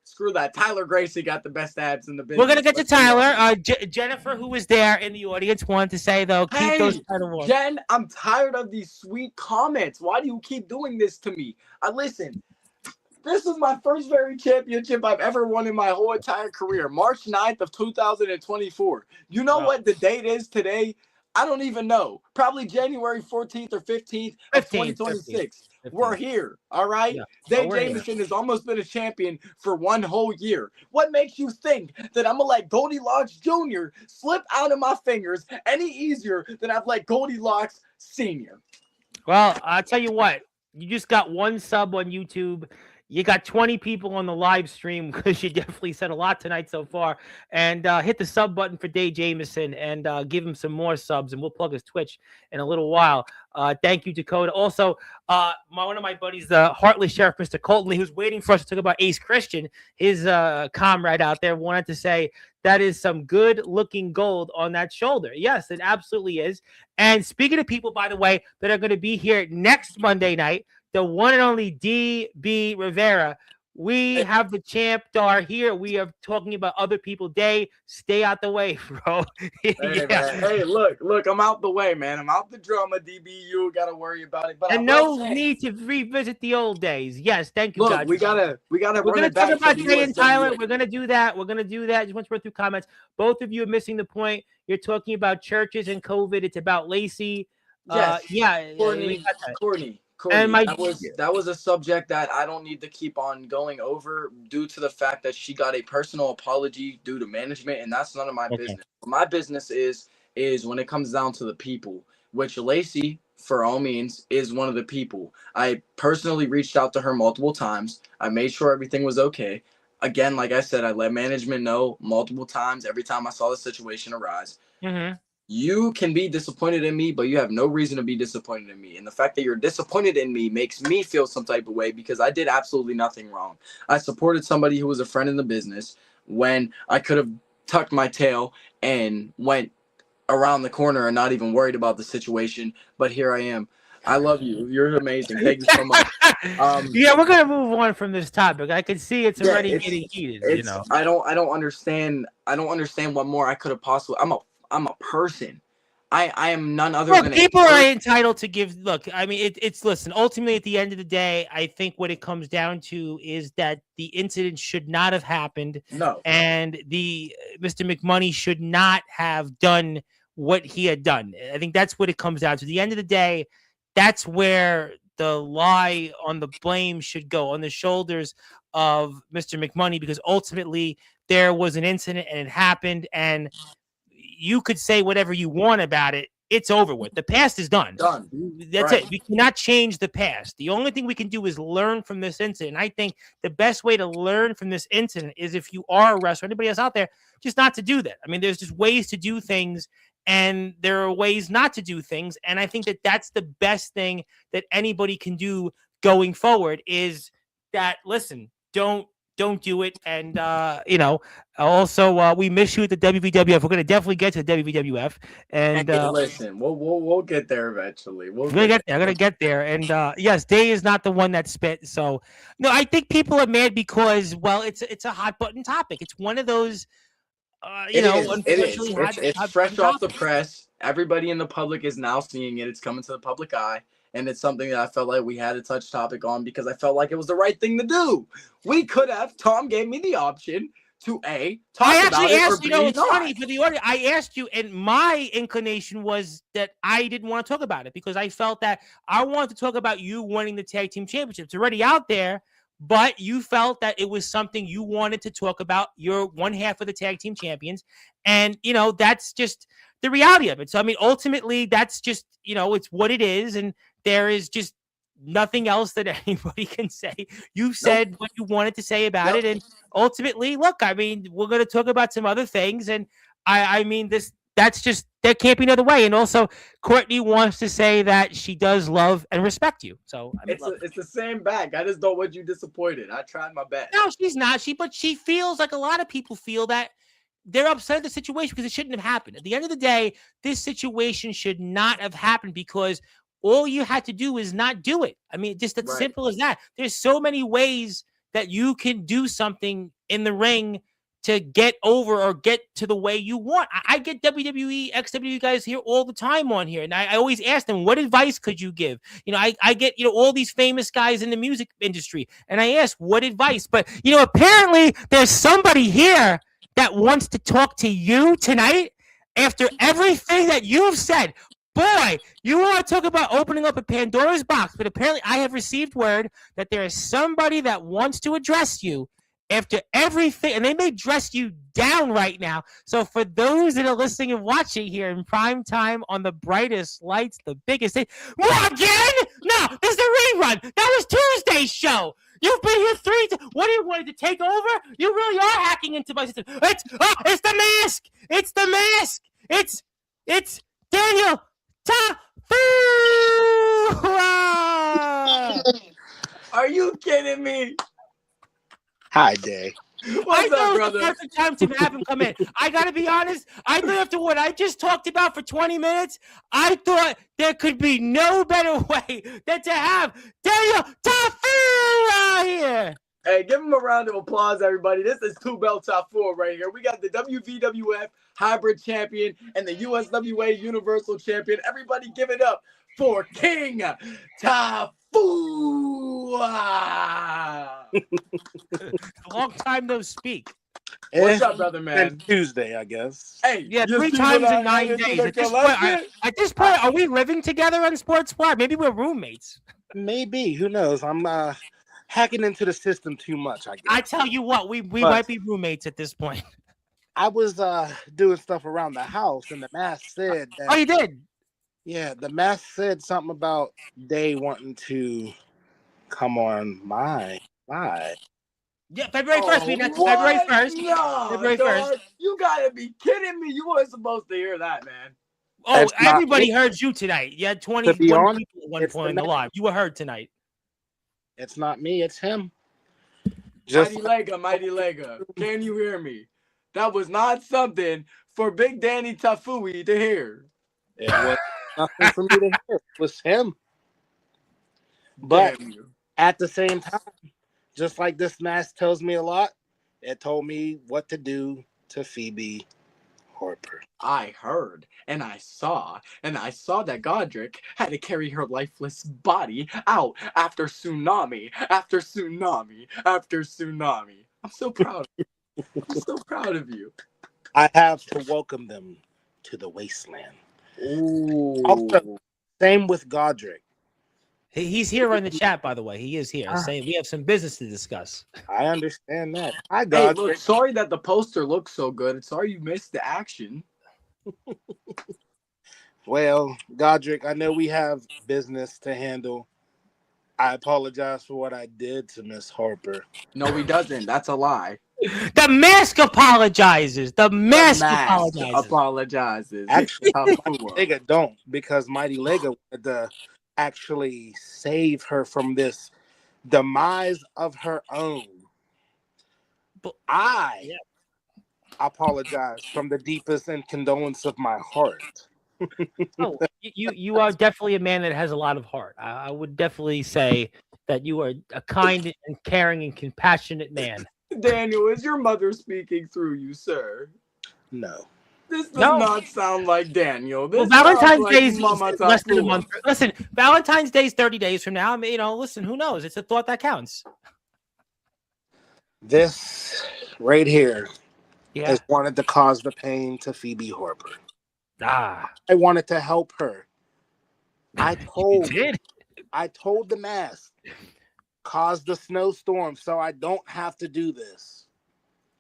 A: Tyler Gracie got the best abs in the business.
B: We're gonna get to Tyler. Jennifer, who was there in the audience, wanted to say though, keep those title wars.
A: Jen, I'm tired of these sweet comments. Why do you keep doing this to me? Listen. This is my first very championship I've ever won in my whole entire career. March 9th of 2024. You know what the date is today? I don't even know. Probably January 14th or 15th of
B: 15th, 15th,
A: 2026. We're
B: 15th.
A: here. All right.
B: Yeah. Oh,
A: Dave
B: we're here.
A: Jamison has almost been a champion for 1 whole year. What makes you think that I'm gonna let Goldilocks Jr. slip out of my fingers any easier than I've let Goldilocks Sr.?
B: Well, I'll tell you what. You just got one sub on YouTube. You got 20 people on the live stream because you definitely said a lot tonight so far. And hit the sub button for Dave Jamison and give him some more subs, and we'll plug his Twitch in a little while. Thank you, Dakota. Also, one of my buddies, the Heartless Sheriff, Mr. Colton, who's waiting for us to talk about Ace Christian, his comrade out there, wanted to say that is some good-looking gold on that shoulder. Yes, it absolutely is. And speaking of people, by the way, that are going to be here next Monday night, the one and only D.B. Rivera. We have the champ Dar here. We are talking about other people day. Stay out the way, bro.
A: Hey, man. Hey, look, I'm out the way, man. I'm out the drama, DB. You got to worry about it. But
B: and no need to revisit the old days. Yes, thank you,
A: look,
B: God.
A: we gotta
B: We're gonna talk about Jay and Tyler. We're gonna do that. Just once we're through comments. Both of you are missing the point. You're talking about churches and COVID. It's about Lacey.
A: Yes. Courtney. And that was a subject that I don't need to keep on going over due to the fact that she got a personal apology due to management, and that's none of my business. My business is when it comes down to the people, which Lacey, for all means, is one of the people. I personally reached out to her multiple times. I made sure everything was okay. Again, like I said, I let management know multiple times every time I saw the situation arise.
B: Mm-hmm.
A: You can be disappointed in me, but you have no reason to be disappointed in me. And the fact that you're disappointed in me makes me feel some type of way because I did absolutely nothing wrong. I supported somebody who was a friend in the business when I could have tucked my tail and went around the corner and not even worried about the situation. But here I am. I love you. You're amazing. Thank you so much.
B: Yeah, we're gonna move on from this topic. I can see it's already getting heated. You know,
A: I don't understand. I don't understand what more I could have possibly. I'm a person. I am none other than
B: people are entitled to give. Look, I mean, it's listen. Ultimately, at the end of the day, I think what it comes down to is that the incident should not have happened.
A: No,
B: and the Mr. McMoney should not have done what he had done. I think that's what it comes down to. At the end of the day, that's where the lie on the blame should go on the shoulders of Mr. McMoney, because ultimately there was an incident and it happened, and you could say whatever you want about it. It's over with. The past is done. That's it. We cannot change the past. The only thing we can do is learn from this incident. I think the best way to learn from this incident is, if you are a wrestler, anybody else out there, just not to do that. I mean, there's just ways to do things, and there are ways not to do things. And I think that that's the best thing that anybody can do going forward is that, listen, don't do it. And, also, we miss you at the WWF. We're going to definitely get to the WWF. And
A: listen, we'll get there eventually.
B: I'm going to get there. And, yes, Day is not the one that spit. So, no, I think people are mad because, well, it's a hot button topic. It's one of those, unfortunately,
A: it's fresh off the press. Everybody in the public is now seeing it. It's coming to the public eye. And it's something that I felt like we had to touch topic on because I felt like it was the right thing to do. We could have. Tom gave me the option to talk about it.
B: I actually asked you. It's funny for the audience. I asked you, and my inclination was that I didn't want to talk about it because I felt that I wanted to talk about you winning the tag team championship. It's already out there, but you felt that it was something you wanted to talk about. You're one half of the tag team champions, and that's just the reality of it. So I mean, ultimately, that's just it's what it is, and there is just nothing else that anybody can say. You said what you wanted to say about it, and ultimately, look, I mean, we're going to talk about some other things, and I mean, that's just, there can't be another way. And also, Courtney wants to say that she does love and respect you. So I mean,
A: it's the same back. I just don't want you disappointed. I tried my best.
B: No, she's not. But she feels like a lot of people feel that they're upset at the situation because it shouldn't have happened. At the end of the day, this situation should not have happened because all you had to do is not do it. I mean, just as simple as that. There's so many ways that you can do something in the ring to get over or get to the way you want. I get WWE, XWE guys here all the time on here. And I always ask them, what advice could you give? I get, all these famous guys in the music industry. And I ask, what advice? But, apparently there's somebody here that wants to talk to you tonight. after everything that you have said. Boy, you want to talk about opening up a Pandora's box, but apparently I have received word that there is somebody that wants to address you after everything, and they may dress you down right now. So for those that are listening and watching here in prime time on the brightest lights, the biggest thing, what, again? No, this is the rerun. That was Tuesday's show. You've been here 3 times. What do you want to take over? You really are hacking into my system. It's the mask. It's the mask. It's Daniel Tafu.
A: Are you kidding me?
C: Hi, Day.
A: What's up,
B: It was
A: brother?
B: the perfect time to have him come in. I gotta be honest. I thought after what I just talked about for 20 minutes, I thought there could be no better way than to have Daniel Tafu here.
A: Hey, give him a round of applause, everybody. This is Two Belt Top 4 right here. We got the WVWF Hybrid Champion and the USWA Universal Champion. Everybody give it up for King Tafu.
B: Long time no speak.
A: What's up, brother, man?
C: And Tuesday, I guess.
A: Hey,
B: Yeah,
A: you
B: 3
A: see
B: times
A: what
B: in
A: I
B: 9
A: added to
B: days.
A: the
B: At this point, are we living together on Sportzwire? Maybe we're roommates.
C: Maybe. Who knows? I'm hacking into the system too much, I guess.
B: I tell you what, we might be roommates at this point.
C: I was doing stuff around the house, and the mask said that.
B: Oh, you did?
C: Yeah, the mask said something about Day wanting to come on my live.
B: Yeah, February 1st. We next
A: what?
B: February 1st.
A: No,
B: February
A: dog.
B: 1st.
A: You gotta be kidding me. You weren't supposed to hear that, man.
B: Oh,
C: That's not
B: everybody
C: me.
B: heard you tonight. You had
C: To
B: 21
C: be honest,
B: people at one
C: it's
B: point in
C: the
B: the live. You were heard tonight.
C: It's not me, it's him.
A: Mighty Lega, can you hear me? That was not something for Big Danny Tafui to hear.
C: It was nothing for me to hear. It was him. But
A: Damn you.
C: at the same time, just like this mask tells me a lot, it told me what to do to Phoebe Harper.
A: I heard and I saw that Godric had to carry her lifeless body out after tsunami. I'm so proud of you. I'm so proud of you.
C: I have to welcome them to the wasteland.
A: Ooh.
C: Also, same with Godric.
B: He's here on the chat, by the way. He is here saying we have some business to discuss.
C: I understand that. Hi,
A: Hey,
C: Godric.
A: look, sorry that the poster looks so good. Sorry you missed the action.
C: Well, Godric, I know we have business to handle. I apologize for what I did to Miss Harper.
A: No, he doesn't. That's a lie.
B: The mask apologizes. The mask
A: apologizes.
C: Actually,
A: Tafua.
C: Lega don't, because Mighty Lega wanted to actually save her from this demise of her own. But I apologize from the deepest and condolence of my heart.
B: Oh, you are definitely a man that has a lot of heart. I would definitely say that you are a kind and caring and compassionate man.
A: Daniel, is your mother speaking through you, sir?
C: No.
A: This does not sound like Daniel. This
B: Well, Valentine's
A: sounds
B: Day is
A: like Mama
B: less than a
A: Tafua.
B: month. Listen, Valentine's Day is 30 days from now. I mean, listen, who knows? It's a thought that counts.
C: This right here
B: Yeah.
C: is wanted to cause the pain to Phoebe Harper.
B: Ah.
C: I wanted to help her. I
B: You did?
C: told the mask, cause the snowstorm so I don't have to do this.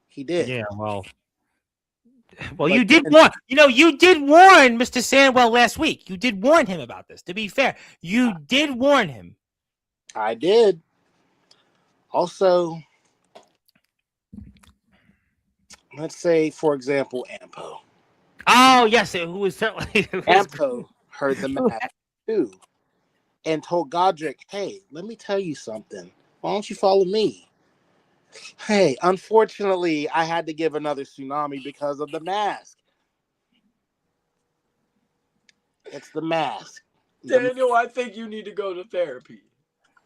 C: He did.
B: Yeah, well,
C: Like,
B: you did warn. You did warn Mr. Sandwell last week. You did warn him about this. To be fair, you did warn him.
C: I did. Also, let's say, for example, Ampo.
B: Oh, yes, who was certainly
C: Ampo heard the mask too and told Godric, hey, let me tell you something. Why don't you follow me? Hey, unfortunately, I had to give another tsunami because of the mask. It's the mask.
A: Daniel, I think you need to go to therapy.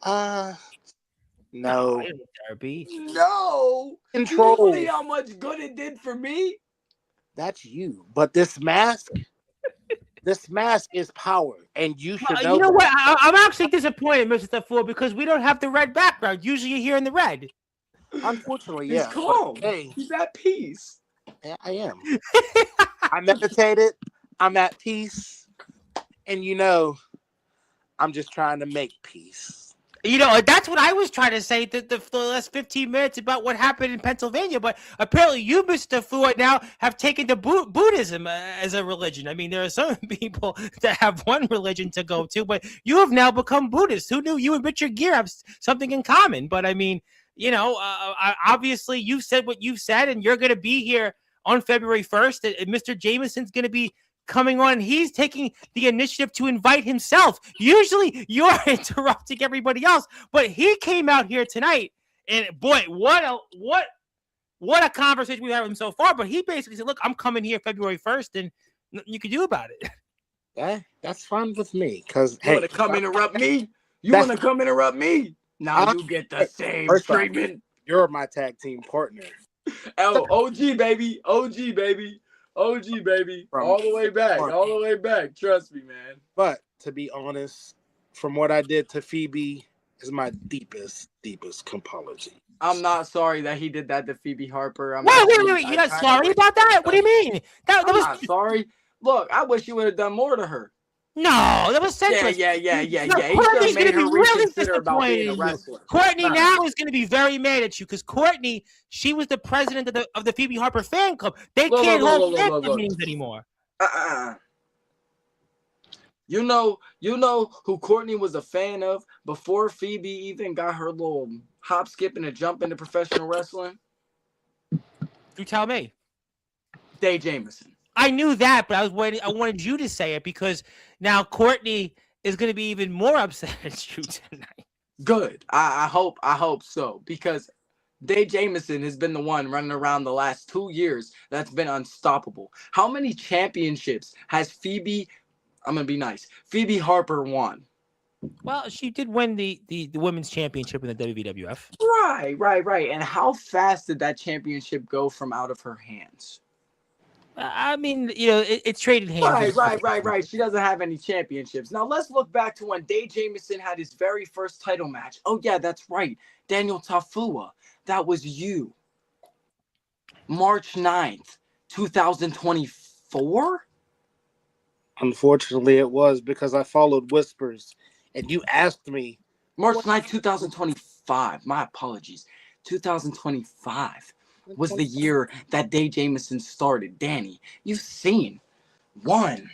C: No.
B: Therapy.
A: No.
C: Control.
A: You see how much good it did for me?
C: That's you. But this mask is power, and you should know.
B: You know what? I'm actually disappointed, Mr. Tafur, because we don't have the red background. Usually you're here in the red.
C: Unfortunately,
A: He's
C: yeah.
A: calm.
C: Hey,
A: he's at peace.
C: I am. I meditated. I'm at peace. And I'm just trying to make peace.
B: That's what I was trying to say the last 15 minutes about what happened in Pennsylvania. But apparently you, Mr. Fuad, now have taken to Buddhism as a religion. I mean, there are some people that have one religion to go to, but you have now become Buddhist. Who knew you and Richard Gere have something in common? But I mean, obviously you've said what you've said, and you're going to be here on February 1st. And Mr. Jamison's going to be coming on. He's taking the initiative to invite himself. Usually you're interrupting everybody else, but he came out here tonight, and boy, what a conversation we've had with him so far. But he basically said, look, I'm coming here February 1st, and nothing you can do about it.
C: That's fine with me, because
A: you want to come interrupt me? You want to come interrupt me? Now you get the same treatment.
C: You're my tag team partner.
A: Oh, OG baby. OG baby, all the way back. Trust me, man.
C: But to be honest, from what I did to Phoebe is my deepest apology.
A: I'm not sorry that he did that to Phoebe Harper.
B: Wait. You're not sorry about that? What do you mean?
A: I'm not sorry. Look, I wish you would have done more to her.
B: No, that was senseless.
A: Yeah.
B: Courtney's going to be really
A: disappointed in you.
B: Courtney now is going to be very mad at you because Courtney, she was the president of the Phoebe Harper fan club. They can't hold fan club meetings anymore.
A: You know who Courtney was a fan of before Phoebe even got her little hop, skip, and a jump into professional wrestling?
B: You tell me.
A: Day Jamison.
B: I knew that, but I was waiting. I wanted you to say it because now Courtney is going to be even more upset at you tonight.
A: Good. I hope so, because Day Jamison has been the one running around the last 2 years that's been unstoppable. How many championships has Phoebe? I'm gonna be nice. Phoebe Harper won.
B: Well, she did win the women's championship in the WWF.
A: Right. And how fast did that championship go from out of her hands?
B: I mean, it's traded hands.
A: Right. She doesn't have any championships. Now, let's look back to when Day Jamison had his very first title match. Oh, yeah, that's right. Daniel Tafua. That was you. March 9th, 2024?
C: Unfortunately, it was because I followed whispers, and you asked me.
A: March 9th, 2025. My apologies. 2025. Was the year that Day Jamison started. Danny, you've seen 1,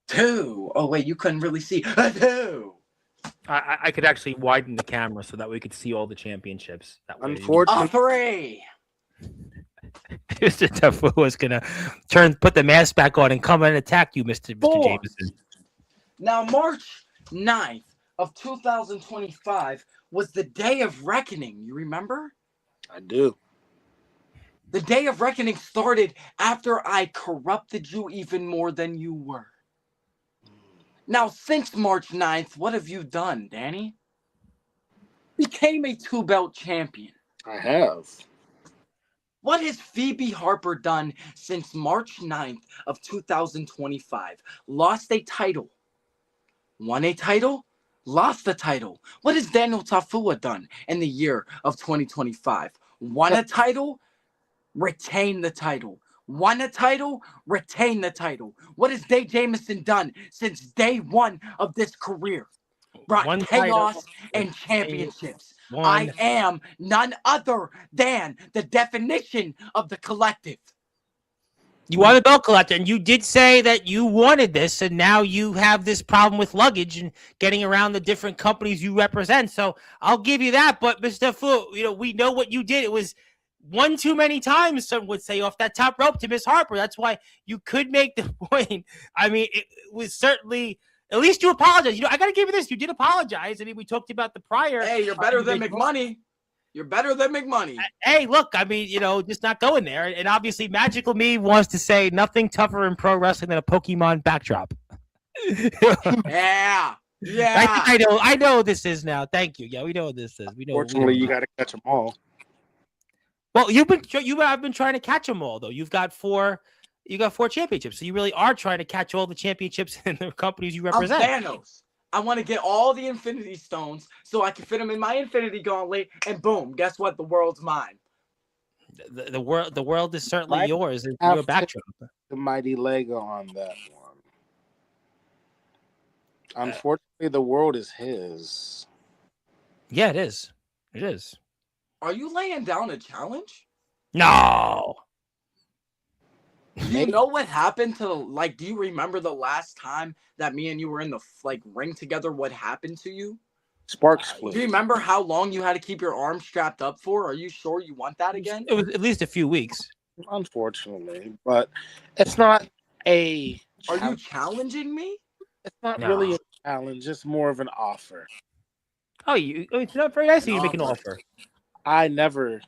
A: 2. Oh, wait, you couldn't really see. 2.
B: I could actually widen the camera so that we could see all the championships. That way.
A: Unfortunately.
B: 3. Mr. Tafua was going to put the mask back on and come and attack you, Mr. Jamison.
A: Now, March 9th of 2025 was the day of reckoning. You remember?
C: I do.
A: The day of reckoning started after I corrupted you even more than you were. Now, since March 9th, what have you done, Danny? Became a 2-belt champion.
C: I have.
A: What has Phoebe Harper done since March 9th of 2025? Lost a title. Won a title. Lost the title. What has Daniel Tafua done in the year of 2025? Won a title, retain the title. Won a title, retain the title. What has Day Jamison done since day one of this career? Brought chaos and championships. I am none other than the definition of the collective.
B: You are the belt collector, and you did say that you wanted this, and now you have this problem with luggage and getting around the different companies you represent. So I'll give you that. But Mr. Fu, we know what you did. It was one too many times, some would say, off that top rope to Miss Harper. That's why you could make the point. I mean, it was certainly, at least you apologize. I got to give you this. You did apologize. I mean, we talked about the prior.
A: Hey, you're better than McMoney. You're better than McMoney.
B: Hey, look, I mean, just not going there. And obviously, Magical Me wants to say nothing tougher in pro wrestling than a Pokemon backdrop.
A: Yeah.
B: I know what this is now. Thank you. Yeah, we know what this is.
C: Fortunately, you got to catch them all.
B: Well, you have been trying to catch them all, though. You've got 4 championships. So you really are trying to catch all the championships in the companies you represent.
A: I'm Thanos. I want to get all the Infinity Stones so I can fit them in my Infinity Gauntlet, and boom, guess what? The world's mine.
B: The world is certainly
C: Might
B: yours. It's
C: have
B: your backdrop.
C: the mighty Lego on that one.
B: Uh,
C: Unfortunately, the world is his.
B: yeah, it is. It is.
A: Are you laying down a challenge?
B: No.
A: Do you know what happened to, like, do you remember the last time that me and you were in the, like, ring together? What happened to you?
C: Sparks
A: Do
C: flew.
A: you remember how long you had to keep your arm strapped up for? Are you sure you want that again?
B: It was at least a few weeks.
C: Unfortunately, but it's not a.
A: Are you challenging me?
C: It's not
B: No.
C: really a challenge. It's more of an offer.
B: Oh, it's not very nice of you to make an offer.
C: I never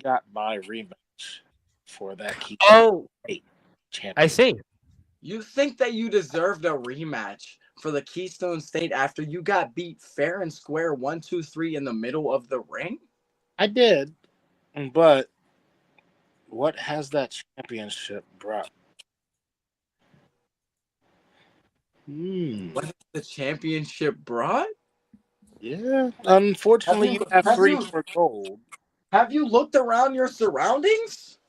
C: got my rematch for that key.
B: Oh,
C: champion.
B: I see.
A: You think that you deserved a rematch for the Keystone State after you got beat fair and square 1, 2, 3 in the middle of the ring?
C: I did, but what has that championship brought?
A: What has the championship brought?
C: Yeah, unfortunately, you have 3 for gold.
A: Have you looked around your surroundings?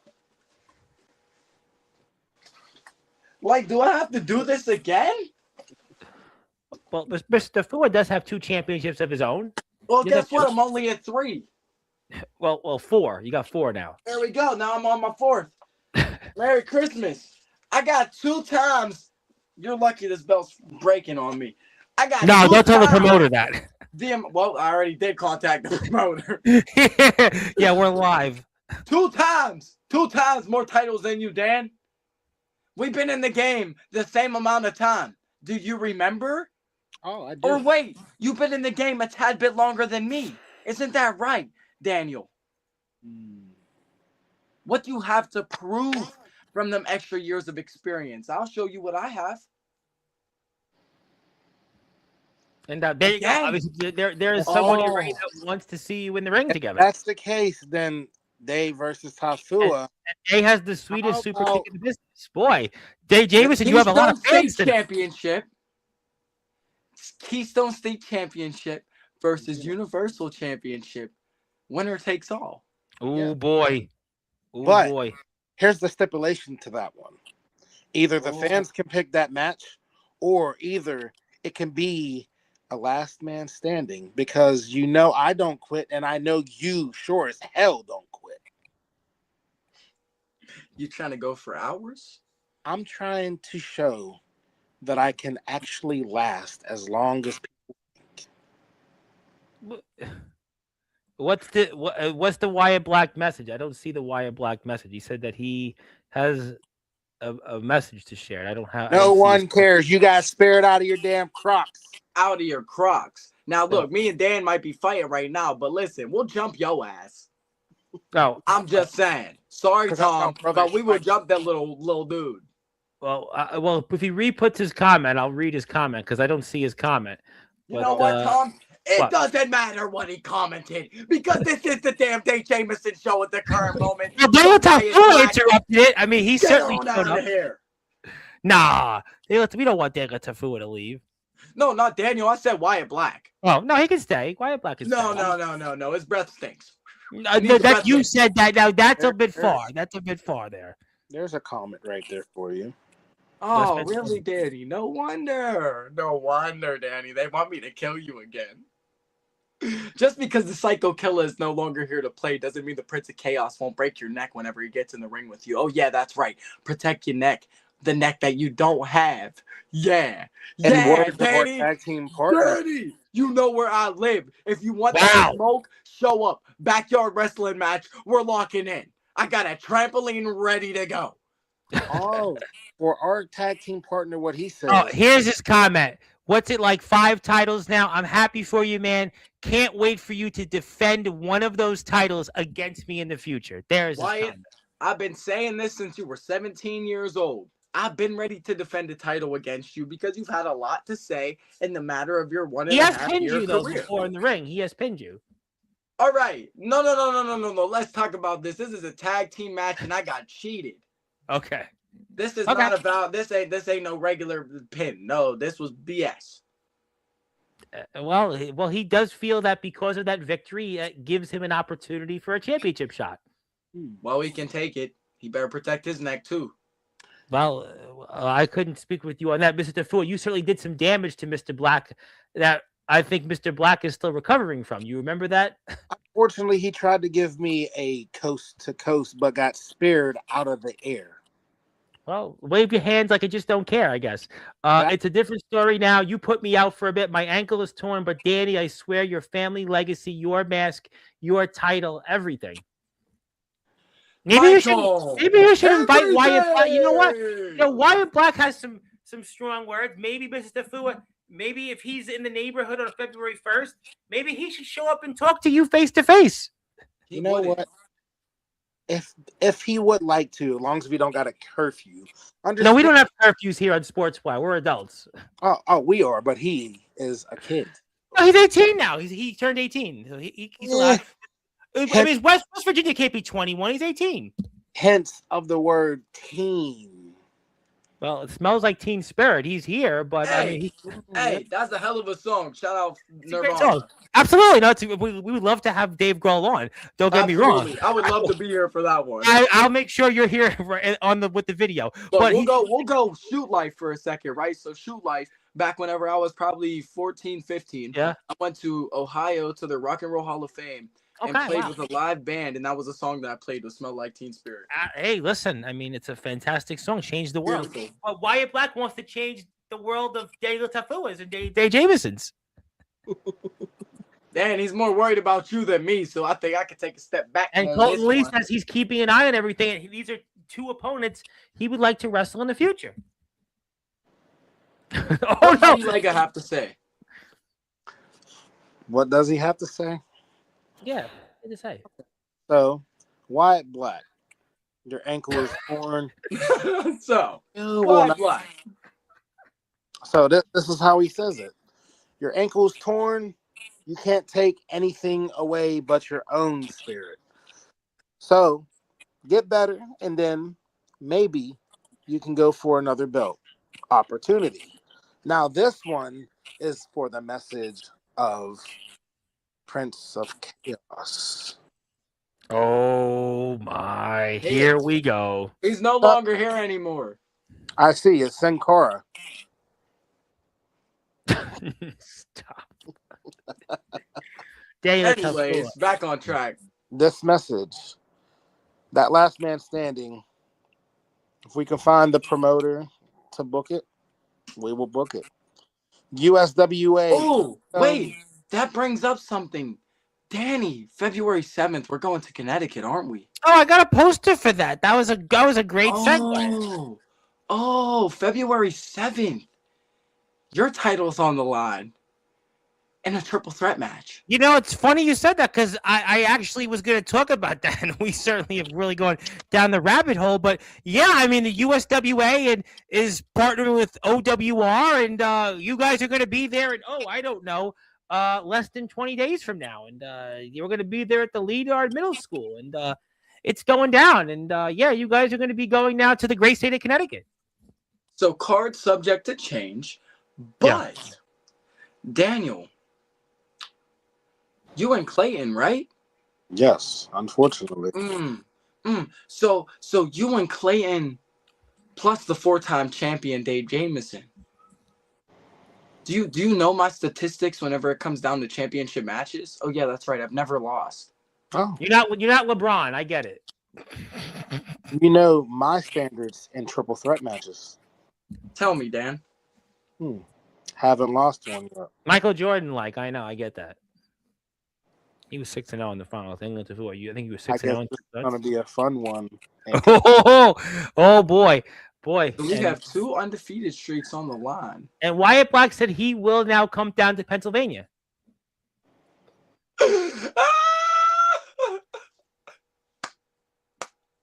A: Like, do I have to do this again?
B: Well, Mr. Ford does have 2 championships of his own.
A: Well, guess what? I'm only at 3.
B: Well, 4. You got 4 now.
A: There we go. Now I'm on my 4th. Merry Christmas. I got 2 times. You're lucky this belt's breaking on me. I got
B: No,
A: 2
B: don't tell the
A: times.
B: promoter that.
A: Well, I already did contact the promoter.
B: Yeah, we're live.
A: 2 times. 2 times more titles than you, Dan. We've been in the game the same amount of time. Do you remember?
C: Oh, I do.
A: Or wait, you've been in the game a tad bit longer than me. Isn't that right, Daniel? What do you have to prove from them extra years of experience? I'll show you what I have.
B: And there you go. Obviously, there is someone in ring that wants to see you in the ring together.
C: If that's the case, then Day versus Tafua.
B: And Day has the sweetest super kick in the business. Boy, Day Jamison, you have a lot of fans today.
A: Keystone State Championship versus Universal Championship. Winner takes all.
B: Oh, boy. Oh,
C: but
B: boy.
C: Here's the stipulation to that one. Either the fans can pick that match, or either it can be a last man standing, because you know I don't quit, and I know you sure as hell don't quit.
A: You trying to go for hours?
C: I'm trying to show that I can actually last as long as people think.
B: What's the Wyatt Black message? I don't see the Wyatt Black message. He said that he has a message to share. I don't have.
C: No one cares. You guys spare it out of your damn Crocs.
A: Out of your Crocs. Now look, me and Dan might be fighting right now, but listen, we'll jump your ass.
B: No,
A: I'm just saying. Sorry, Tom, but we will jump that little dude.
B: Well, if he re-puts his comment, I'll read his comment because I don't see his comment.
A: You know what, Tom? It doesn't matter what he commented, because this is the damn Day Jamison show at the current moment.
B: Well, interrupted it. I mean, he certainly
A: showed up here.
B: Nah, we don't want Daniel Tafua to leave.
A: No, not Daniel. I said Wyatt Black.
B: Oh no, he can stay. Wyatt Black can stay.
A: No. His breath stinks.
B: You said that. Now that's a bit far. That's a bit far there.
C: There's a comment right there for you.
A: Oh, really, Danny? No wonder, Danny. They want me to kill you again. Just because the Psycho Killer is no longer here to play doesn't mean the Prince of Chaos won't break your neck whenever he gets in the ring with you. Oh, yeah, that's right. Protect your neck. The neck that you don't have. Yeah. Yeah, Danny.
C: Tag team partner.
A: Danny, you know where I live. If you want to smoke, show up. Backyard wrestling match. We're locking in. I got a trampoline ready to go.
C: Oh, for our tag team partner, what he says.
B: Oh, here's his comment. What's it like? 5 titles now? I'm happy for you, man. Can't wait for you to defend one of those titles against me in the future. There's Wyatt.
A: I've been saying this since you were 17 years old. I've been ready to defend a title against you because you've had a lot to say in the matter of your 1.5 year career.
B: He has pinned you though before in the ring. He has pinned you.
A: All right. No. Let's talk about this. This is a tag team match, and I got cheated.
B: Okay.
A: This is not about this ain't no regular pin. No, this was BS.
B: Well, he does feel that because of that victory, it gives him an opportunity for a championship shot.
A: Well, he can take it. He better protect his neck too.
B: Well, I couldn't speak with you on that, Mr. Tafua. You certainly did some damage to Mr. Black that I think Mr. Black is still recovering from. You remember that?
C: Unfortunately, he tried to give me a coast to coast, but got speared out of the air.
B: Well, wave your hands like I just don't care, I guess. It's a different story now. You put me out for a bit. My ankle is torn, but Danny, I swear your family legacy, your mask, your title, everything. Maybe you should invite Wyatt Black. You know what? Wyatt Black has some strong words. Maybe Mr. Tafua, maybe if he's in the neighborhood on February 1st, maybe he should show up and talk to you face to face.
C: You know what? If he would like to, as long as we don't got a curfew.
B: No, we don't have curfews here on Sportzwire. We're adults.
C: Oh, we are, but he is a kid.
B: No, he's 18 now. He turned 18. So he's allowed. I mean, West Virginia can't be 21. He's 18.
C: Hence of the word teen.
B: Well, it smells like Teen Spirit. He's here, but
A: hey, that's a hell of a song. Shout out Nirvana.
B: Song. Absolutely. No, we would love to have Dave Grohl on. Don't get me wrong.
A: I would love to be here for that one.
B: I'll make sure you're here with the video.
A: But we'll go Shoot Life for a second, right? So Shoot Life, back whenever I was probably 14, 15.
B: Yeah.
A: I went to Ohio to the Rock and Roll Hall of Fame. And played with a live band, and that was a song that I played with Smell Like Teen Spirit.
B: Hey, listen, I mean, it's a fantastic song. Change the world. But Wyatt Black wants to change the world of Daniel Tafua's and Dave Jamison's.
A: Dan, he's more worried about you than me, so I think I could take a step back.
B: And Colton Lee says he's keeping an eye on everything, and these are two opponents he would like to wrestle in the future.
A: What does Lega have to say?
C: What does he have to say?
B: Yeah, what to say?
C: So, Wyatt Black, your ankle is torn.
A: Wyatt Black.
C: So this is how he says it. Your ankle is torn. You can't take anything away but your own spirit. So, get better, and then maybe you can go for another belt opportunity. Now, this one is for the message of Prince of Chaos.
B: Oh my! Here we go.
A: He's no longer here anymore.
C: I see. It's Sin Cara.
B: Stop.
A: Anyways, back on track.
C: This message, that last man standing. If we can find the promoter to book it, we will book it. USWA.
A: Oh, wait. That brings up something. Danny, February 7th, we're going to Connecticut, aren't we?
B: Oh, I got a poster for that. That was a great segue.
A: Oh, February 7th. Your title's on the line in a triple threat match.
B: You know, it's funny you said that because I actually was going to talk about that, and we certainly have really gone down the rabbit hole. But yeah, I mean, the USWA is partnering with OWR, and you guys are going to be there. And I don't know. Less than 20 days from now, and you're going to be there at the Leadard Middle School, and it's going down, and yeah, you guys are going to be going now to the great state of Connecticut.
A: So card subject to change, but Daniel, you and Clayton, right?
C: Yes, unfortunately.
A: So you and Clayton, plus the 4-time champion Dave Jamison. Do you know my statistics whenever it comes down to championship matches? Oh yeah, that's right. I've never lost.
C: Oh,
B: you're not LeBron. I get it.
C: You know my standards in triple threat matches.
A: Tell me, Dan.
C: Haven't lost one yet.
B: Michael Jordan, I know, I get that. He was 6-0 in the final. I think I think he was 6-0.
C: It's gonna be a fun one.
B: Oh boy. Boy,
A: we have 2 undefeated streaks on the line.
B: And Wyatt Black said he will now come down to Pennsylvania.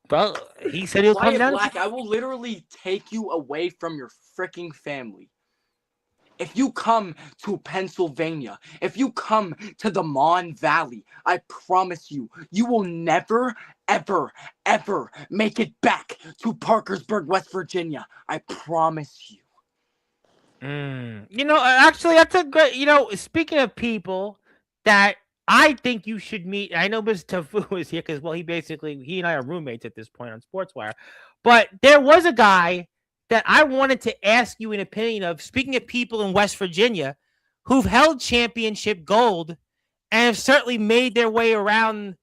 B: Well, he said he'll come down.
A: Black, I will literally take you away from your freaking family. If you come to Pennsylvania, if you come to the Mon Valley, I promise you, you will never, ever, ever make it back to Parkersburg, West Virginia. I promise you.
B: You know, actually, that's a great, speaking of people that I think you should meet. I know Mr. Tafu is here because, well, he and I are roommates at this point on Sportswire. But there was a guy that I wanted to ask you an opinion of. Speaking of people in West Virginia who've held championship gold and have certainly made their way around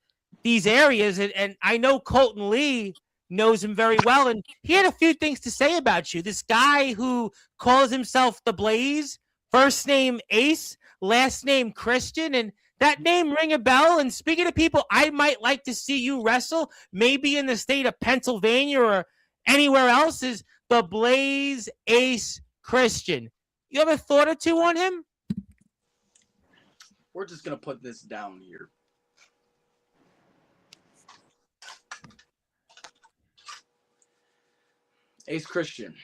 B: these areas. And I know Colton Lee knows him very well. And he had a few things to say about you. This guy who calls himself the Blaze, first name Ace, last name Christian. And that name ring a bell. And speaking of people, I might like to see you wrestle, maybe in the state of Pennsylvania or anywhere else, is the Blaze Ace Christian. You have a thought or two on him?
A: We're just going to put this down here. Ace Christian.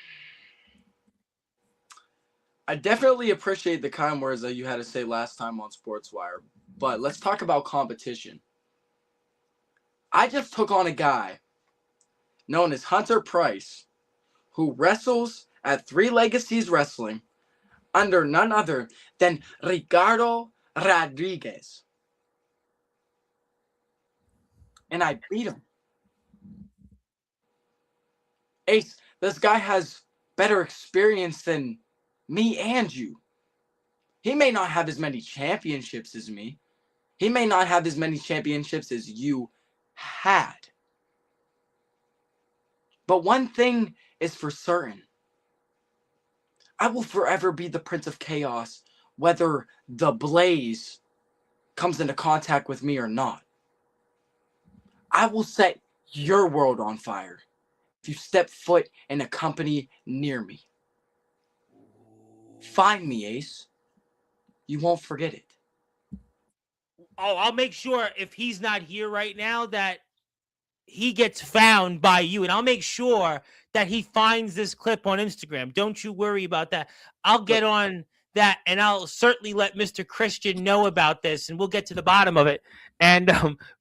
A: I definitely appreciate the kind words that you had to say last time on Sportswire, but let's talk about competition. I just took on a guy known as Hunter Price, who wrestles at Three Legacies Wrestling under none other than Ricardo Rodriguez. And I beat him. Ace, this guy has better experience than me and you. He may not have as many championships as me. He may not have as many championships as you had. But one thing is for certain. I will forever be the Prince of Chaos, whether the Blaze comes into contact with me or not. I will set your world on fire if you step foot in a company near me. Find me, Ace. You won't forget it.
B: Oh, I'll make sure if he's not here right now that he gets found by you. And I'll make sure that he finds this clip on Instagram. Don't you worry about that. I'll get on that, and I'll certainly let Mr. Christian know about this, and we'll get to the bottom of it. And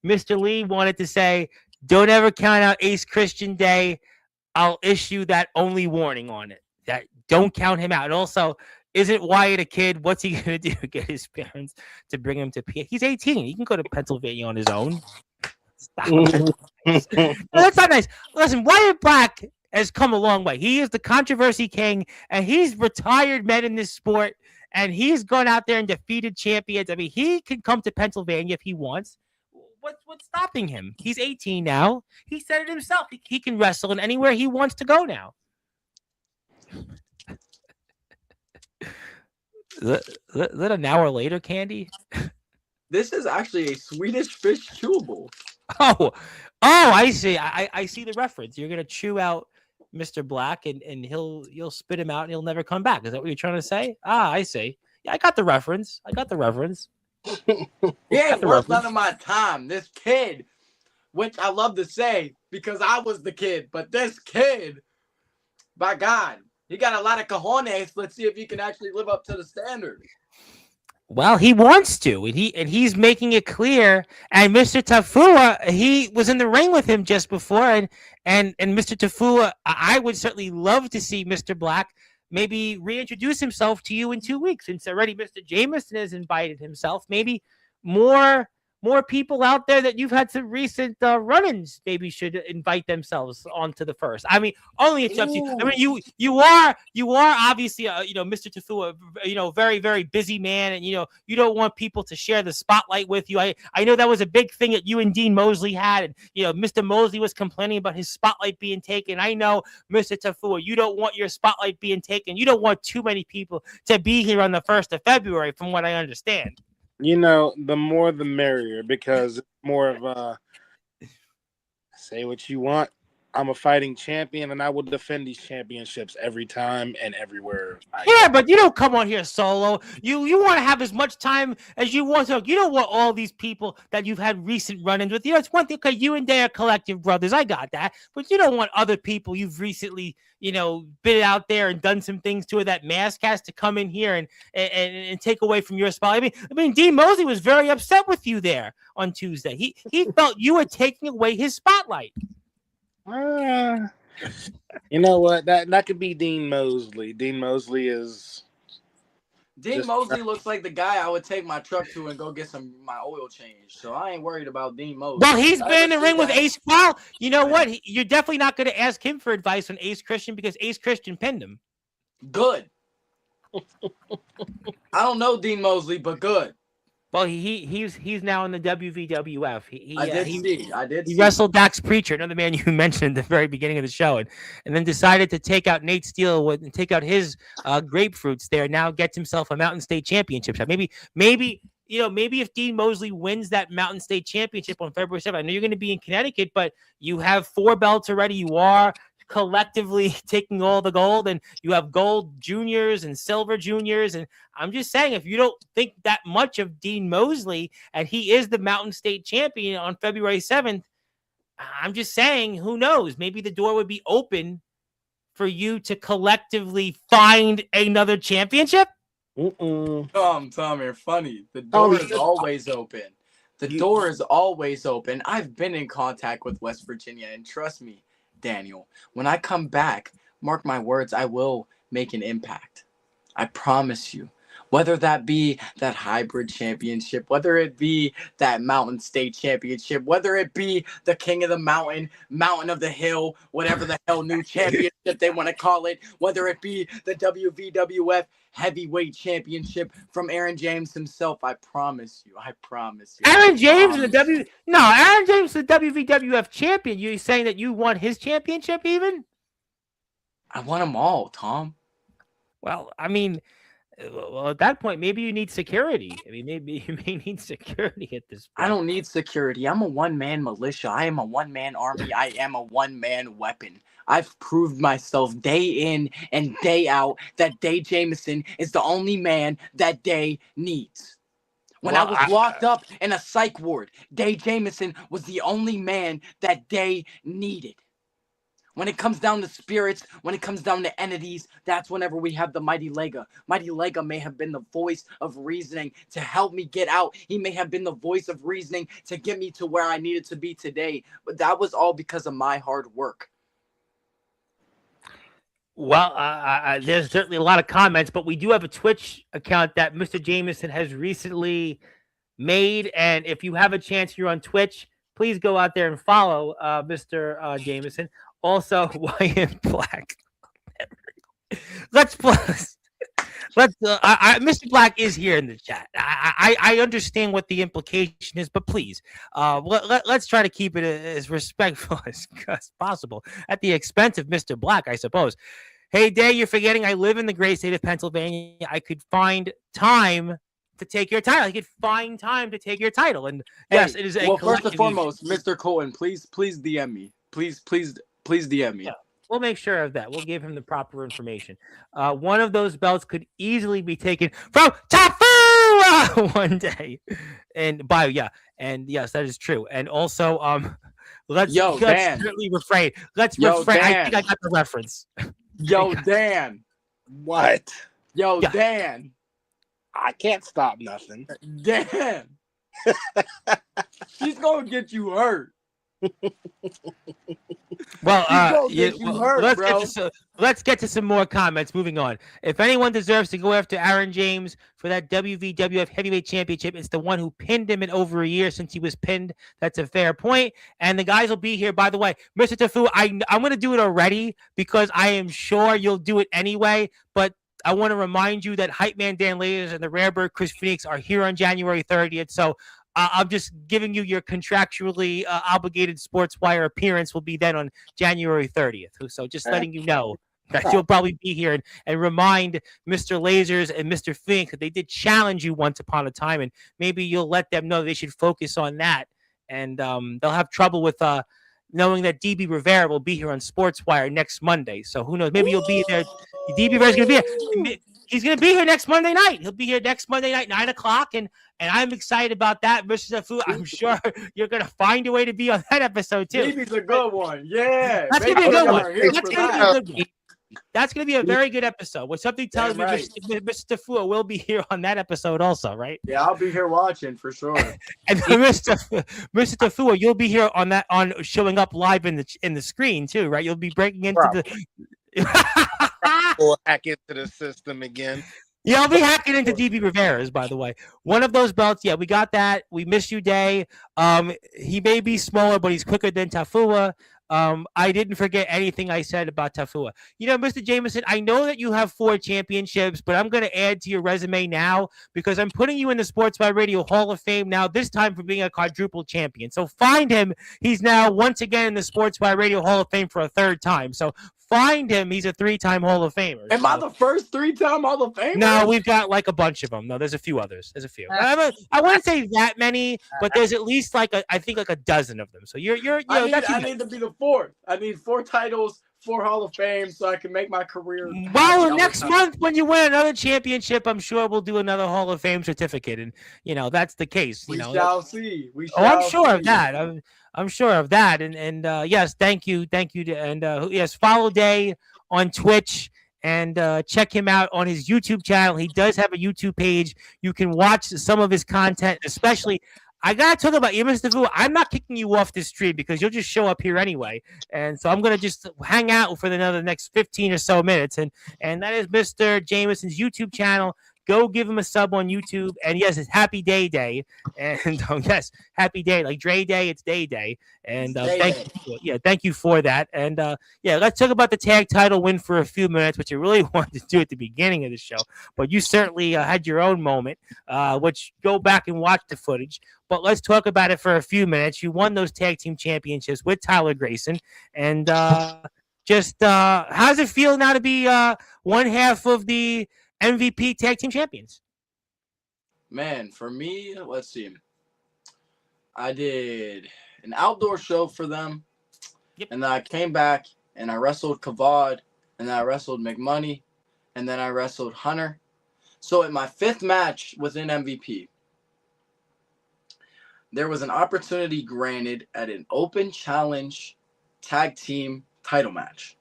B: Mr. Lee wanted to say, don't ever count out Ace Christian Day. I'll issue that only warning on it. That don't count him out. And also, isn't Wyatt a kid? What's he going to do? Get his parents to bring him to PA? He's 18. He can go to Pennsylvania on his own. That's not nice. Listen, Wyatt Black has come a long way. He is the controversy king, and he's retired men in this sport, and he's gone out there and defeated champions. I mean, he can come to Pennsylvania if he wants. What's stopping him? He's 18 now. He said it himself. He can wrestle in anywhere he wants to go now. Is that an hour later, Candy?
A: This is actually a Swedish fish chewable.
B: Oh, I see. I see the reference. You're gonna chew out Mr. Black, and you'll spit him out, and he'll never come back. Is that what you're trying to say? Ah, I see. Yeah, I got the reference.
A: He ain't worth none of my time. This kid, which I love to say because I was the kid, but this kid, by God, he got a lot of cojones. Let's see if he can actually live up to the standard.
B: Well, he wants to, and he's making it clear. And Mr. Tafua, he was in the ring with him just before, and Mr. Tafua, I would certainly love to see Mr. Black maybe reintroduce himself to you in 2 weeks. Since already Mr. Jamison has invited himself, maybe more people out there that you've had some recent run-ins maybe should invite themselves onto the first. I mean, only it's up to you. I mean, you are obviously Mr. Tafua, very, very busy man, and you don't want people to share the spotlight with you. I know that was a big thing that you and Dean Mosley had, and Mr. Mosley was complaining about his spotlight being taken. I know, Mr. Tafua, you don't want your spotlight being taken. You don't want too many people to be here on the 1st of February, from what I understand.
C: The more the merrier, because it's more of say what you want. I'm a fighting champion, and I will defend these championships every time and everywhere.
B: But you don't come on here solo. You want to have as much time as you want to. You don't want all these people that you've had recent run-ins with. It's one thing, okay, you and they are collective brothers. I got that. But you don't want other people you've recently, been out there and done some things to, that mask has to come in here and take away from your spot. I mean, Dean Mosley was very upset with you there on Tuesday. He felt you were taking away his spotlight.
C: You know what? That could be Dean Mosley. Dean Mosley is
A: Dean Mosley looks like the guy I would take my truck to and go get my oil changed. So I ain't worried about Dean Mosley.
B: Well, he's been in the ring with Ace. Well, you know what? You're definitely not going to ask him for advice on Ace Christian because Ace Christian pinned him.
A: Good. I don't know Dean Mosley, but good.
B: Well, he's now in the WVWF. He wrestled Dax Preacher, another man you mentioned at the very beginning of the show, and then decided to take out Nate Steele and take out his grapefruits there. Now gets himself a Mountain State Championship shot. Maybe if Dean Mosley wins that Mountain State Championship on February 7th, I know you're going to be in Connecticut, but you have 4 belts already. You are collectively taking all the gold, and you have gold juniors and silver juniors, and I'm just saying, if you don't think that much of Dean Mosley and he is the Mountain State champion on February 7th, I'm just saying, who knows, maybe the door would be open for you to collectively find another championship.
A: Tom, you're funny. The door is always open. The door is always open. I've been in contact with West Virginia, and trust me, Daniel, when I come back, mark my words, I will make an impact. I promise you. Whether that be that hybrid championship, whether it be that Mountain State championship, whether it be the King of the Mountain, Mountain of the Hill, whatever the hell new championship they want to call it, whether it be the WVWF heavyweight championship from Aaron James himself, I promise you.
B: Aaron James is the Aaron James is the WVWF champion. You saying that you want his championship even?
A: I want them all, Tom.
B: Well, I mean, at that point, maybe you need security. I mean, maybe you may need security at this point.
A: I don't need security. I'm a one-man militia. I am a one-man army. I am a one-man weapon. I've proved myself day in and day out that Day Jamison is the only man that Day needs. When I was locked up in a psych ward, Day Jamison was the only man that Day needed. When it comes down to spirits, when it comes down to entities, that's whenever we have the Mighty Lega. Mighty Lega may have been the voice of reasoning to help me get out. He may have been the voice of reasoning to get me to where I needed to be today. But that was all because of my hard work.
B: Well, there's certainly a lot of comments, but we do have a Twitch account that Mr. Jamison has recently made. And if you have a chance, you're on Twitch, please go out there and follow Mr. Jamison. Also, Wyatt Black. Mr. Black is here in the chat. I understand what the implication is, but please, let's try to keep it as respectful as possible at the expense of Mr. Black, I suppose. Hey, Day, you're forgetting I live in the great state of Pennsylvania. I could find time to take your title. And yes, it is a
A: first and foremost, Mr. Cohen, please DM me. Please DM me.
B: Yeah, we'll make sure of that. We'll give him the proper information. One of those belts could easily be taken from Tafu one day. And yes, that is true. And also, let's certainly refrain. Let's refrain.
A: Dan.
B: I think I got the reference.
A: Dan.
C: What?
A: Dan.
C: I can't stop nothing.
A: Dan. She's gonna get you hurt.
B: Well, let's get to some more comments. Moving on. If anyone deserves to go after Aaron James for that WVWF Heavyweight Championship, it's the one who pinned him in over a year since he was pinned. That's a fair point. And the guys will be here. By the way, Mr. Tafu, I'm going to do it already because I am sure you'll do it anyway. But I want to remind you that Hype Man Dan Layers and the Rarebird Chris Phoenix are here on January 30th. So I'm just giving you your contractually obligated Sportswire appearance will be then on January 30th. So just letting you know that you'll probably be here and remind Mr. Lasers and Mr. Fink that they did challenge you once upon a time, and maybe you'll let them know they should focus on that. And they'll have trouble with knowing that DB Rivera will be here on Sportswire next Monday. So who knows? Maybe you'll be there. DB Rivera's going to be here. He's going to be here next Monday night. He'll be here next Monday night, 9 o'clock. And I'm excited about that. Mr. Zafu, I'm sure you're going to find a way to be on that episode, too.
A: DB's a good one. Yeah.
B: That's going to be a good one. That's going to be a very good episode. When something tells me Mr. Fu will be here on that episode also, right?
A: Yeah, I'll be here watching for sure.
B: And Mr. Fu, you'll be here on showing up live in the screen, too, right? You'll be breaking into the...
C: We'll hack into the system again.
B: Yeah, I'll be hacking into DB Rivera's, by the way. One of those belts, yeah, we got that. We miss you, Day. He may be smaller, but he's quicker than Tafua. I didn't forget anything I said about Tafua. Mr. Jamison, I know that you have 4 championships, but I'm going to add to your resume now because I'm putting you in the Sportswire Radio Hall of Fame now, this time for being a quadruple champion. So find him. He's now once again in the Sportswire Radio Hall of Fame for a 3rd time. So find him. He's a 3-time Hall of Famer.
A: Am I the first 3-time Hall of Famer?
B: No, we've got like a bunch of them. No, there's a few others. There's a few. I wouldn't say that many, but there's at least I think a dozen of them. So
A: I need to be the 4th. I need 4 titles, 4 Hall of Fame, so I can make my career.
B: Well, next month when you win another championship, I'm sure we'll do another Hall of Fame certificate, and that's the case.
A: We shall see.
B: I'm sure of that. I'm sure of that. And yes, thank you, and yes, follow Day on Twitch. And check him out on his YouTube channel. He does have a YouTube page. You can watch some of his content, especially. I got to talk about you, Mr. Vu. I'm not kicking you off this stream because you'll just show up here anyway. And so I'm going to just hang out for the next 15 or so minutes. And that is Mr. Jamison's YouTube channel. Go give him a sub on YouTube. And yes, it's Happy Day Day. And yes, Happy Day. Like Dre Day, it's Day Day. And thank you for that. And let's talk about the tag title win for a few minutes, which I really wanted to do at the beginning of the show. But you certainly had your own moment, which go back and watch the footage. But let's talk about it for a few minutes. You won those tag team championships with Tyler Grayson. And how's it feel now to be one half of the MVP tag team champions?
A: Man, for me, let's see. I did an outdoor show for them. Yep. And then I came back and I wrestled Kavad, and then I wrestled McMoney, and then I wrestled Hunter. So in my 5th match within MVP, there was an opportunity granted at an open challenge tag team title match.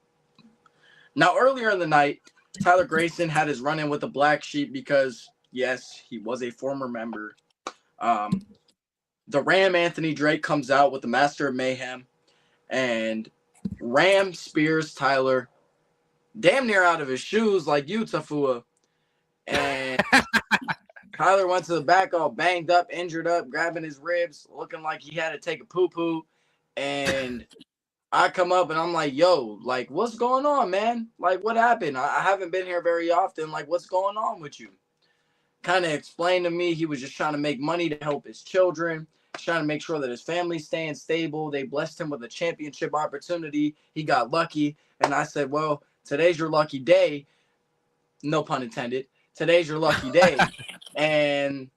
A: Now, earlier in the night, Tyler Grayson had his run-in with the Black Sheep because, yes, he was a former member. The Ram Anthony Drake comes out with the Master of Mayhem, and Ram spears Tyler damn near out of his shoes like you, Tafua. And Tyler went to the back all banged up, injured up, grabbing his ribs, looking like he had to take a poo-poo. And I come up and I'm like, yo, like, what's going on, man? Like, what happened? I haven't been here very often. Like, what's going on with you? Kind of explained to me he was just trying to make money to help his children, trying to make sure that his family's staying stable. They blessed him with a championship opportunity. He got lucky. And I said, well, today's your lucky day. No pun intended. Today's your lucky day. And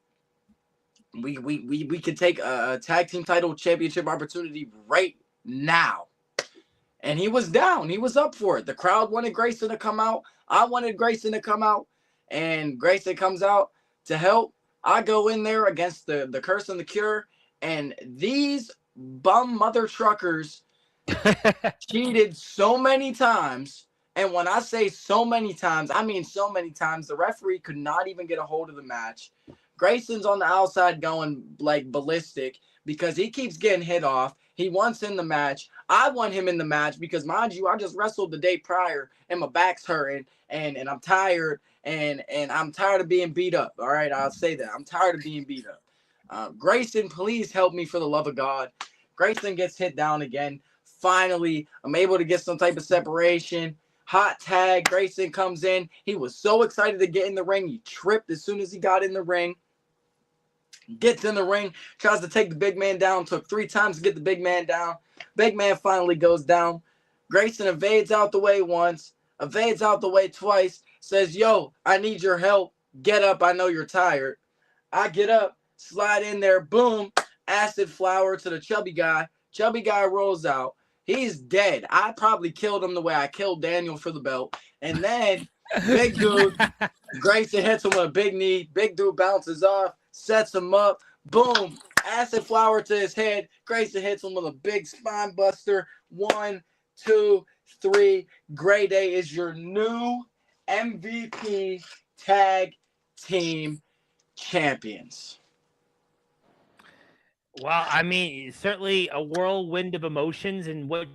A: we could take a tag team title championship opportunity right now. And he was down. He was up for it. The crowd wanted Grayson to come out. I wanted Grayson to come out. And Grayson comes out to help. I go in there against the Curse and the Cure. And these bum mother truckers cheated so many times. And when I say so many times, I mean so many times. The referee could not even get a hold of the match. Grayson's on the outside going like ballistic because he keeps getting hit off. He wants in the match. I want him in the match because, mind you, I just wrestled the day prior and my back's hurting and I'm tired and I'm tired of being beat up. All right, I'll say that. I'm tired of being beat up. Grayson, please help me for the love of God. Grayson gets hit down again. Finally, I'm able to get some type of separation. Hot tag. Grayson comes in. He was so excited to get in the ring. He tripped as soon as he got in the ring. Gets in the ring. Tries to take the big man down. Took 3 times to get the big man down. Big man finally goes down. Grayson evades out the way once. Evades out the way twice. Says, yo, I need your help. Get up. I know you're tired. I get up. Slide in there. Boom. Acid flower to the chubby guy. Chubby guy rolls out. He's dead. I probably killed him the way I killed Daniel for the belt. And then big dude, Grayson hits him with a big knee. Big dude bounces off, sets him up. Boom. Acid flower to his head. Grayson hits him with a big spine buster. 1, 2, 3. Gray Day is your new MVP tag team champions.
B: Well, I mean, certainly a whirlwind of emotions and what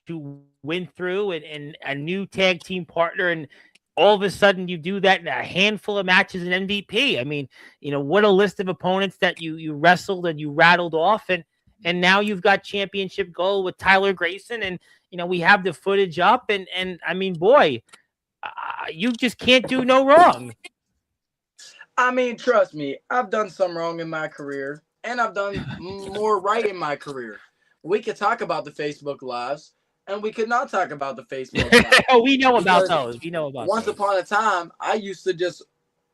B: you went through and a new tag team partner. And all of a sudden you do that in a handful of matches in MVP. I mean, what a list of opponents that you wrestled and you rattled off, and now you've got championship gold with Tyler Grayson, and we have the footage up, and I mean, boy, you just can't do no wrong.
A: I mean, trust me, I've done some wrong in my career, and I've done more right in my career. We could talk about the Facebook Lives, and we could not talk about the Facebook Lives.
B: We know about those. We know about
A: once
B: those.
A: upon a time, I used to just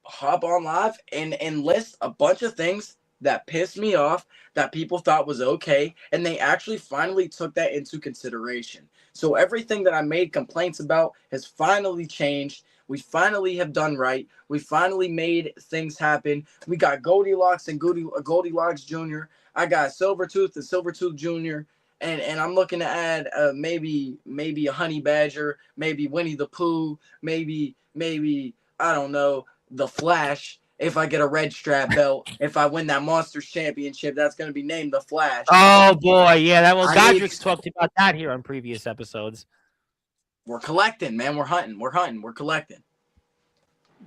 A: hop on live and list a bunch of things that pissed me off that people thought was okay, and they actually finally took that into consideration. So everything that I made complaints about has finally changed. We finally have done right. We finally made things happen. We got Goldilocks and Goldilocks Jr. I got Silvertooth and Silvertooth Jr. And I'm looking to add maybe a Honey Badger, maybe Winnie the Pooh, maybe I don't know, the Flash. If I get a red strap belt, if I win that Monsters Championship, that's going to be named the Flash.
B: Oh boy, yeah, Godric's talked about that here on previous episodes.
A: We're collecting, man. We're hunting. We're collecting.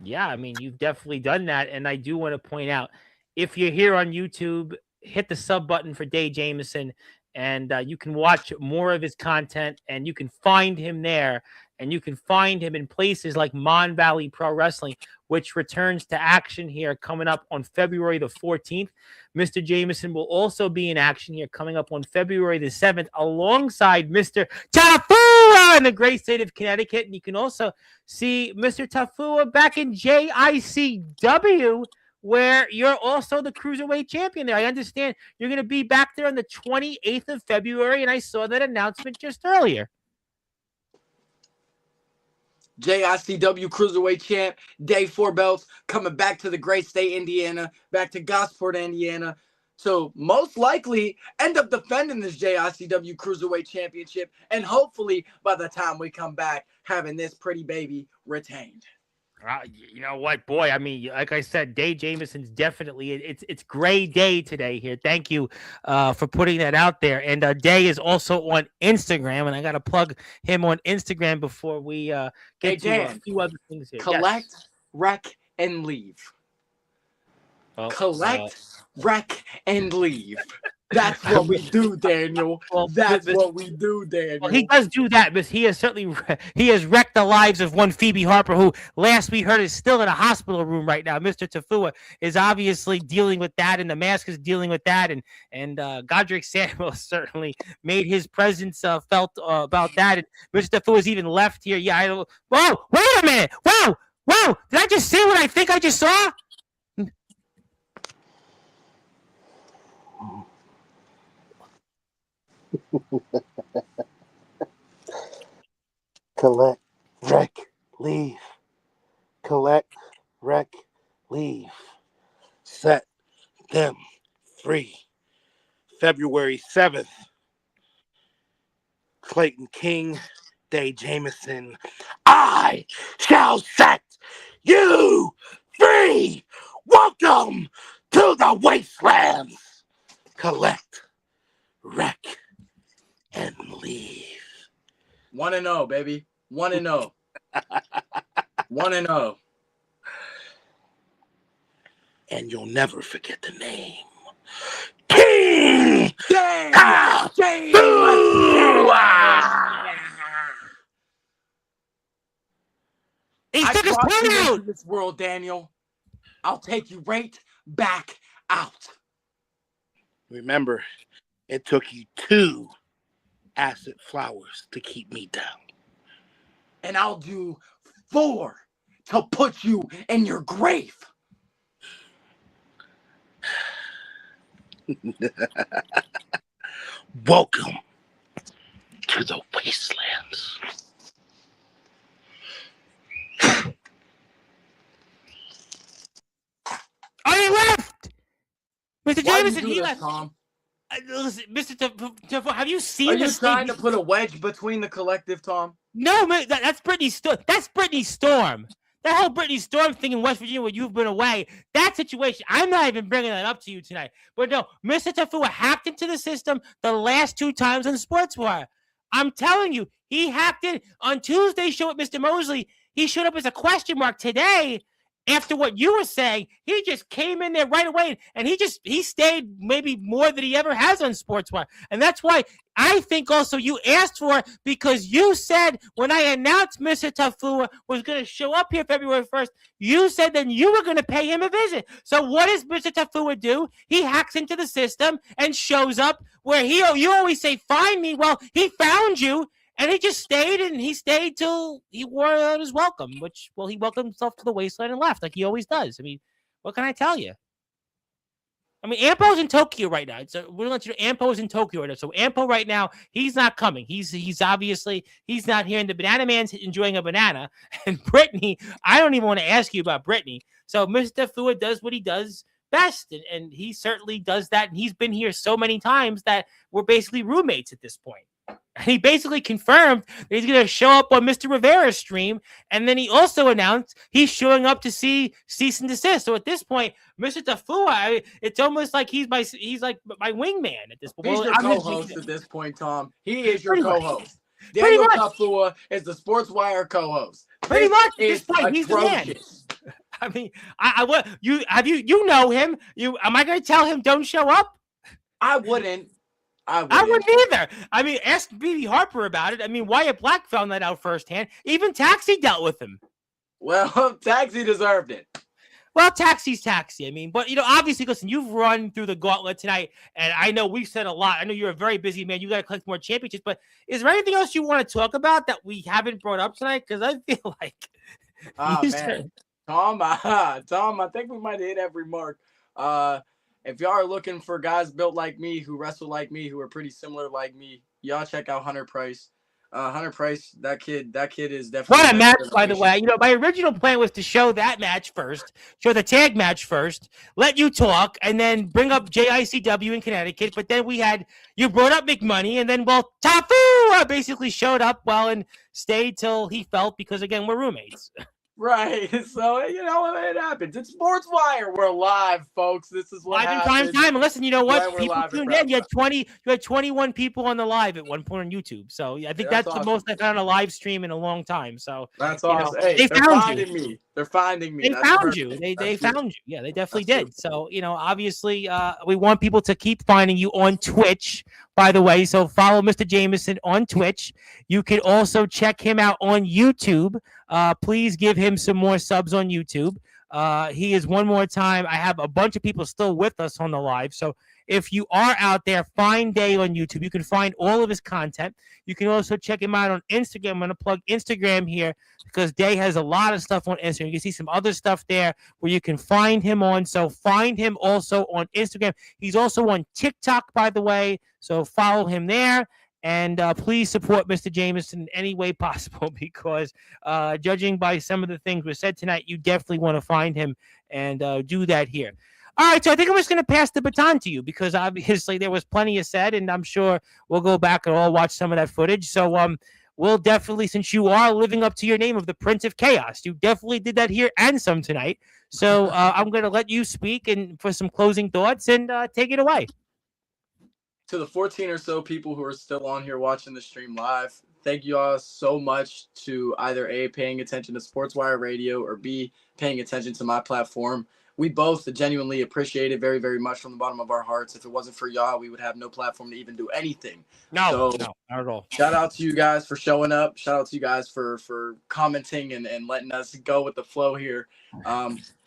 B: Yeah, I mean, you've definitely done that, and I do want to point out, if you're here on YouTube, hit the sub button for Dave Jamison, and you can watch more of his content, and you can find him there, and you can find him in places like Mon Valley Pro Wrestling, which returns to action here coming up on February the 14th. Mr. Jamison will also be in action here coming up on February the 7th alongside Mr. Tafua in the great state of Connecticut. And you can also see Mr. Tafua back in JICW, where you're also the Cruiserweight champion there. I understand you're going to be back there on the 28th of February, and I saw that announcement just earlier.
A: JICW Cruiserweight champ, day 4 belts, coming back to the great state, Indiana, back to Gosport, Indiana. So most likely end up defending this JICW Cruiserweight Championship, and hopefully by the time we come back, having this pretty baby retained.
B: You know what, boy? I mean, like I said, Dave Jamison's definitely it's gray day today here. Thank you for putting that out there. And Day is also on Instagram, and I got to plug him on Instagram before we get to a few other things here.
A: Collect, wreck, and leave. Collect, wreck, and leave. That's what we do, Daniel. That's what we do, Daniel.
B: Well, he does do that, but he has wrecked the lives of one Phoebe Harper, who last we heard is still in a hospital room right now. Mr. Tafua is obviously dealing with that, and the mask is dealing with that, and Godric Samuel certainly made his presence felt about that. And Mr. Tafua is even left here. Yeah, whoa, wait a minute. Whoa, did I just see what I think I just saw?
C: Collect, wreck, leave. Collect, wreck, leave. Set them free. February 7th. Clayton King, Dave Jamison. I shall set you free. Welcome to the wastelands. Collect, wreck, and leave.
A: 1-0, baby. 1-0. 1-0.
C: And you'll never forget the name. King James!
B: He took his point out
A: in this world, Daniel. I'll take you right back out.
C: Remember, it took you 2 acid flowers to keep me down.
A: And I'll do 4 to put you in your grave.
C: Welcome to the wastelands.
B: Oh, he left! Mr. Jamison,
A: he left. Tom?
B: Listen, Mr. Tafua, have you seen
A: Are you trying to put a wedge between the collective, Tom?
B: No, man, that's Brittany Storm. That's Brittany Storm. That whole Brittany Storm thing in West Virginia where you've been away, that situation, I'm not even bringing that up to you tonight. But no, Mr. Tafua hacked into the system the last 2 times on Sportswire. I'm telling you, he hacked it on Tuesday's show with Mr. Mosley. He showed up as a question mark today. After what you were saying, he just came in there right away, and he stayed maybe more than he ever has on Sportswire. And that's why I think also you asked for it, because you said when I announced Mr. Tafua was going to show up here February 1st, you said then you were going to pay him a visit. So what does Mr. Tafua do? He hacks into the system and shows up where you always say, find me. Well, he found you. And he just stayed, and he stayed till he wore out his welcome, he welcomed himself to the wasteland and left, like he always does. I mean, what can I tell you? I mean, Ampo's in Tokyo right now. So we're going to let you know Ampo's in Tokyo right now. So Ampo right now, he's not coming. He's obviously, he's not here, and the Banana Man's enjoying a banana. And Brittany, I don't even want to ask you about Brittany. So Mr. Fua does what he does best, and he certainly does that, and he's been here so many times that we're basically roommates at this point. And he basically confirmed that he's going to show up on Mr. Rivera's stream, and then he also announced he's showing up to see Cease and Desist. So at this point, Mr. Tafua, it's almost like he's like my wingman at this point.
A: He's your co-host at this point, Tom. He is your co-host. Daniel Tafua is the Sportswire co-host.
B: Pretty much at this point, he's the man. I mean, you know him. Am I going to tell him don't show up?
A: I wouldn't. I
B: wouldn't either. I mean, ask B.B. Harper about it. I mean, Wyatt Black found that out firsthand. Even Taxi dealt with him.
A: Well, Taxi deserved it.
B: Well, Taxi's Taxi. I mean, but, obviously, listen, you've run through the gauntlet tonight, and I know we've said a lot. I know you're a very busy man. You got to collect more championships, but is there anything else you want to talk about that we haven't brought up tonight? Because I feel like...
A: man. Tom, I think we might have hit every mark. If y'all are looking for guys built like me, who wrestle like me, who are pretty similar like me, y'all check out Hunter Price. Hunter Price, that kid is definitely...
B: What a match, by the way. My original plan was to show that match first, show the tag match first, let you talk, and then bring up JICW in Connecticut. But then you brought up McMoney, and then, Tafu basically showed up and stayed till he felt, because, again, we're roommates.
A: Right, so it happens. It's Sportswire. We're live, folks. This is what happens.
B: Live in prime time. And listen, you know what? People tuned in. You had 21 people on the live at one point on YouTube. So I think that's awesome. The most I've had on a live stream in a long time. So
A: that's awesome. Hey,
B: they found you.
A: They're finding me.
B: They found you. They found you. Yeah, they definitely did. So obviously, we want people to keep finding you on Twitch. By the way, so follow Mr. Jamison on Twitch. You can also check him out on YouTube. Please give him some more subs on YouTube. He is one more time. I have a bunch of people still with us on the live. So if you are out there, find Day on YouTube. You can find all of his content. You can also check him out on Instagram. I'm going to plug Instagram here because Day has a lot of stuff on Instagram. You can see some other stuff there where you can find him on. So find him also on Instagram. He's also on TikTok, by the way. So follow him there. And please support Mr. Jamison in any way possible because judging by some of the things we said tonight, you definitely want to find him and do that here. All right, so I think I'm just going to pass the baton to you because obviously there was plenty of said, and I'm sure we'll go back and all watch some of that footage. So we'll definitely, since you are living up to your name of the Prince of Chaos, you definitely did that here and some tonight. So I'm going to let you speak and for some closing thoughts and take it away.
A: To the 14 or so people who are still on here watching the stream live, thank you all so much to either A, paying attention to Sportswire Radio, or B, paying attention to my platform. We both genuinely appreciate it very, very much from the bottom of our hearts. If it wasn't for y'all, we would have no platform to even do anything.
B: No, not at all.
A: Shout out to you guys for showing up. Shout out to you guys for commenting and letting us go with the flow here.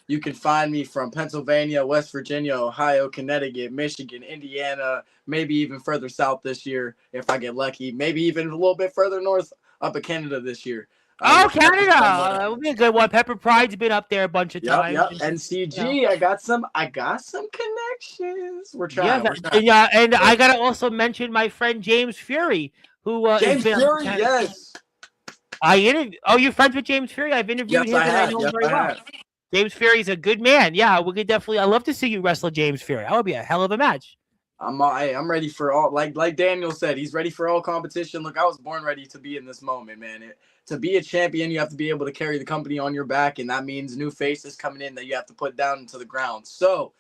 A: You can find me from Pennsylvania, West Virginia, Ohio, Connecticut, Michigan, Indiana, maybe even further south this year if I get lucky. Maybe even a little bit further north up in Canada this year.
B: Canada! That would be a good one. Pepper Pride's been up there a bunch of times.
A: Yep. NCG, I got some connections. We're trying.
B: And I gotta also mention my friend James Fury, who
A: James Fury, yes.
B: You're friends with James Fury? I've interviewed him and I know him very well. James Fury's a good man. Yeah, we could definitely. I love to see you wrestle James Fury. That would be a hell of a match.
A: I'm ready for all. Like Daniel said, he's ready for all competition. Look, I was born ready to be in this moment, man. To be a champion, you have to be able to carry the company on your back, and that means new faces coming in that you have to put down into the ground. So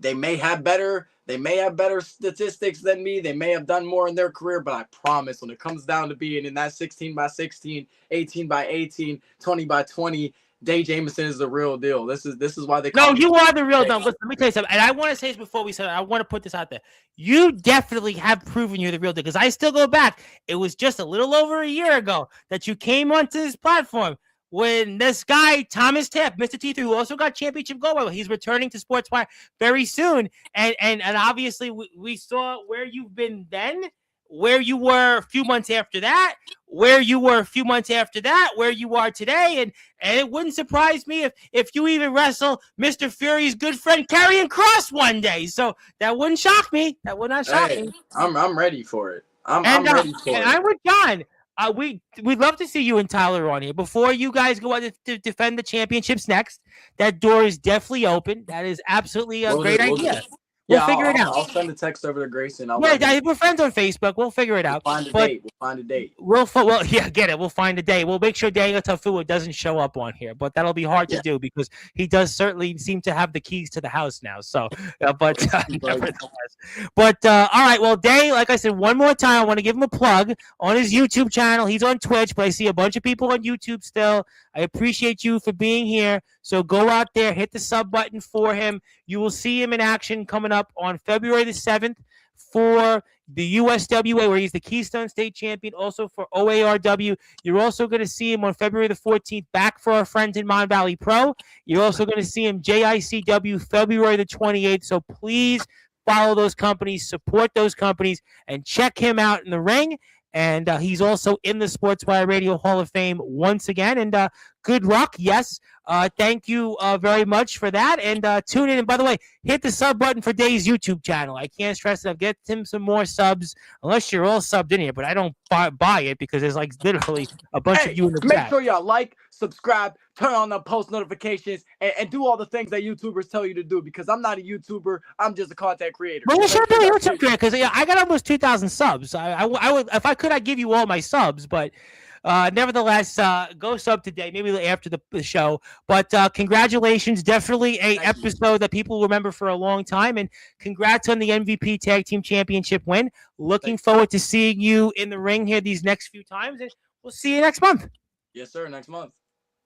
A: they may have better They may have better statistics than me. They may have done more in their career, but I promise when it comes down to being in that 16 by 16, 18 by 18, 20 by 20, Day Jamison is the real deal. This is why they call
B: No,
A: me.
B: you are the real deal. Listen, let me tell you something. And I want to say this before we start. I want to put this out there. You definitely have proven you're the real deal, because I still go back. It was just a little over a year ago that you came onto this platform when this guy, Thomas Tapp, Mr. T3, who also got championship gold, he's returning to Sportswire very soon. And obviously we saw where you've been then, where you were a few months after that, where you were a few months after that, where you are today. And it wouldn't surprise me if you even wrestle Mr. Fury's good friend Karrion Kross one day. So that wouldn't shock me. That would not shock me.
A: I'm ready for it. I'm ready for it.
B: And I'm with John. We'd love to see you and Tyler on here before you guys go out to defend the championships next. That door is definitely open. That is absolutely a great idea. We'll figure it out.
A: I'll send a text over to Grayson.
B: We're friends on Facebook. We'll figure it out.
A: We'll find a date.
B: Get it. We'll find a day. We'll make sure Daniel Tafua doesn't show up on here, but that'll be hard to do because he does certainly seem to have the keys to the house now. So, nevertheless. But all right. Well, Day, like I said, one more time, I want to give him a plug on his YouTube channel. He's on Twitch, but I see a bunch of people on YouTube still. I appreciate you for being here. So go out there, hit the sub button for him. You will see him in action coming up on February the 7th for the USWA, where he's the Keystone State Champion, also for OARW. You're also going to see him on February the 14th back for our friends in Mon Valley Pro. You're also going to see him JICW February the 28th. So please follow those companies, support those companies, and check him out in the ring. And he's also in the Sportswire Radio Hall of Fame once again. And good luck. Yes. Thank you very much for that. And tune in. And by the way, hit the sub button for Day's YouTube channel. I can't stress enough. Get him some more subs, unless you're all subbed in here. But I don't buy it because there's like literally a bunch of you in the chat.
A: Make sure y'all like, subscribe, turn on the post notifications, and do all the things that YouTubers tell you to do, because I'm not a YouTuber. I'm just a content creator.
B: Well, you should be a YouTube creator, because I got almost 2,000 subs. I would, if I could, I'd give you all my subs, but nevertheless, go sub today, maybe after the show. But congratulations, definitely a episode that people will remember for a long time. And congrats on the MVP Tag Team Championship win. Looking forward to seeing you in the ring here these next few times, and we'll see you next month.
A: Yes, sir. Next month.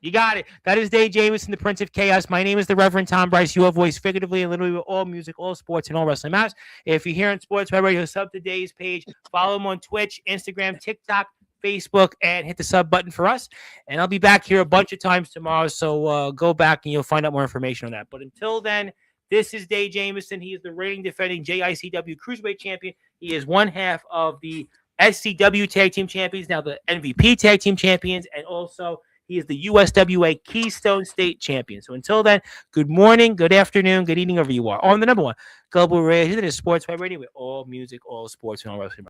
B: You got it. That is Dave Jamison, the Prince of Chaos. My name is the Reverend Tom Bryce. Your voice, figuratively and literally, with all music, all sports, and all wrestling matters. If you're here on Sportswire Radio, sub to Dave's page. Follow him on Twitch, Instagram, TikTok, Facebook, and hit the sub button for us. And I'll be back here a bunch of times tomorrow, so go back and you'll find out more information on that. But until then, this is Dave Jamison. He is the reigning defending JICW Cruiserweight Champion. He is one half of the SCW Tag Team Champions, now the MVP Tag Team Champions, and also he is the USWA Keystone State Champion. So until then, good morning, good afternoon, good evening, wherever you are. On the number one global radio, this is Sportswire Radio with all music, all sports, and all wrestling.